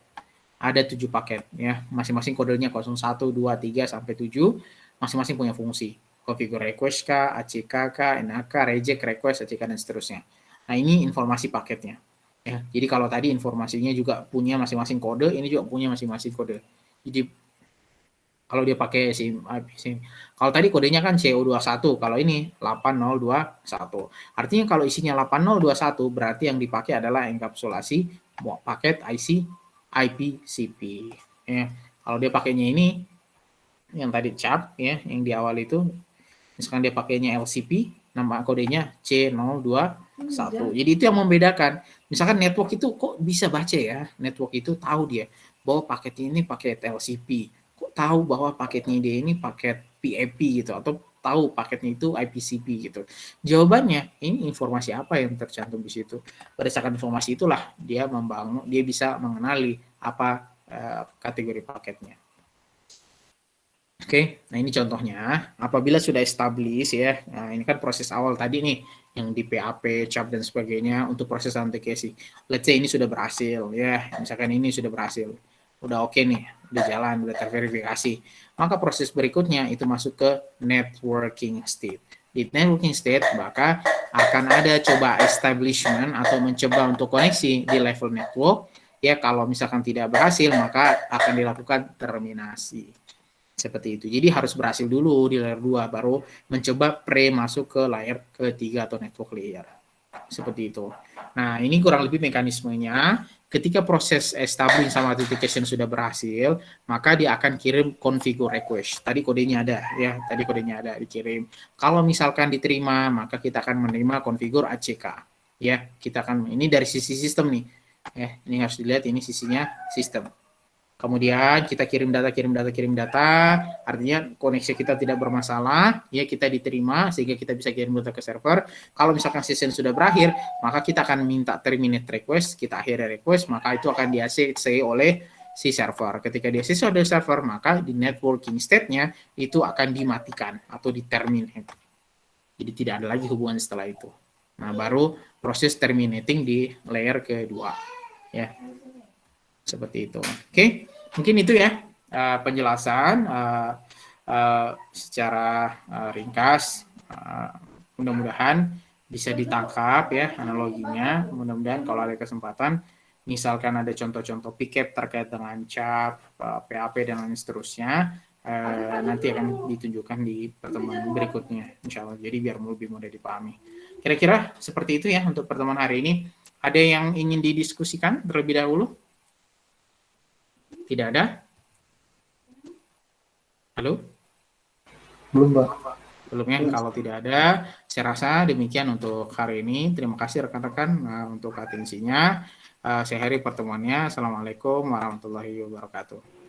Ya, masing-masing kodenya 01, 2, 3 sampai 7, masing-masing punya fungsi. Configure request kah, ACK kah, NAK, reject request, ACK dan seterusnya. Nah, ini informasi paketnya. Ya, jadi kalau tadi informasinya juga punya masing-masing kode, ini juga punya masing-masing kode. Jadi kalau dia pakai SIM, kalau tadi kodenya kan CO21, kalau ini 8021. Artinya kalau isinya 8021 berarti yang dipakai adalah enkapsulasi paket IC IPCP. Ya. Kalau dia pakainya ini yang tadi cap ya, yang di awal itu, misalkan dia pakainya LCP, nama kodenya C021. Jadi itu yang membedakan. Misalkan network itu kok bisa baca ya, network itu tahu dia bahwa paket ini paket LCP. Kok tahu bahwa paketnya dia ini paket PAP gitu, atau tahu paketnya itu IPCP gitu. Jawabannya, ini informasi apa yang tercantum di situ. Berdasarkan informasi itulah dia bisa mengenali apa kategori paketnya. Oke, nah ini contohnya. Apabila sudah establish ya, nah ini kan proses awal tadi nih, yang di PAP, CAP dan sebagainya untuk proses autentikasi. Let's say ini sudah berhasil ya, misalkan ini sudah berhasil, udah oke nih, udah jalan, udah terverifikasi. Maka proses berikutnya itu masuk ke networking state. Di networking state maka akan ada coba establishment atau mencoba untuk koneksi di level network. Ya kalau misalkan tidak berhasil maka akan dilakukan terminasi. Seperti itu. Jadi harus berhasil dulu di layer 2 baru mencoba masuk ke layer ketiga atau network layer. Seperti itu. Nah, ini kurang lebih mekanismenya. Ketika proses establishing sama authentication sudah berhasil, maka dia akan kirim configure request. Tadi kodenya ada ya, dikirim. Kalau misalkan diterima, maka kita akan menerima configure ACK. Ya, kita akan ini dari sisi sistem nih. Ya, ini harus dilihat ini sisinya sistem. Kemudian kita kirim data, artinya koneksi kita tidak bermasalah, ya kita diterima sehingga kita bisa kirim data ke server. Kalau misalkan session sudah berakhir, maka kita akan minta terminate request, kita akhiri request, maka itu akan di-ACC oleh si server. Ketika di-ACC oleh server, maka di networking state-nya itu akan dimatikan atau di-terminate. Jadi tidak ada lagi hubungan setelah itu. Nah, baru proses terminating di layer kedua. Ya. Seperti itu. Oke. Mungkin itu ya penjelasan secara ringkas. Mudah-mudahan bisa ditangkap ya analoginya. Mudah-mudahan kalau ada kesempatan, misalkan ada contoh-contoh piket terkait dengan cap, PAP dan lain seterusnya, nanti akan ditunjukkan di pertemuan berikutnya, insya Allah. Jadi biar lebih mudah dipahami. Kira-kira seperti itu ya untuk pertemuan hari ini. Ada yang ingin didiskusikan terlebih dahulu? Tidak ada? Halo? Belum, Pak. Belum ya? Kalau tidak ada, saya rasa demikian untuk hari ini. Terima kasih rekan-rekan untuk atensinya. Saya akhiri pertemuannya. Assalamualaikum warahmatullahi wabarakatuh.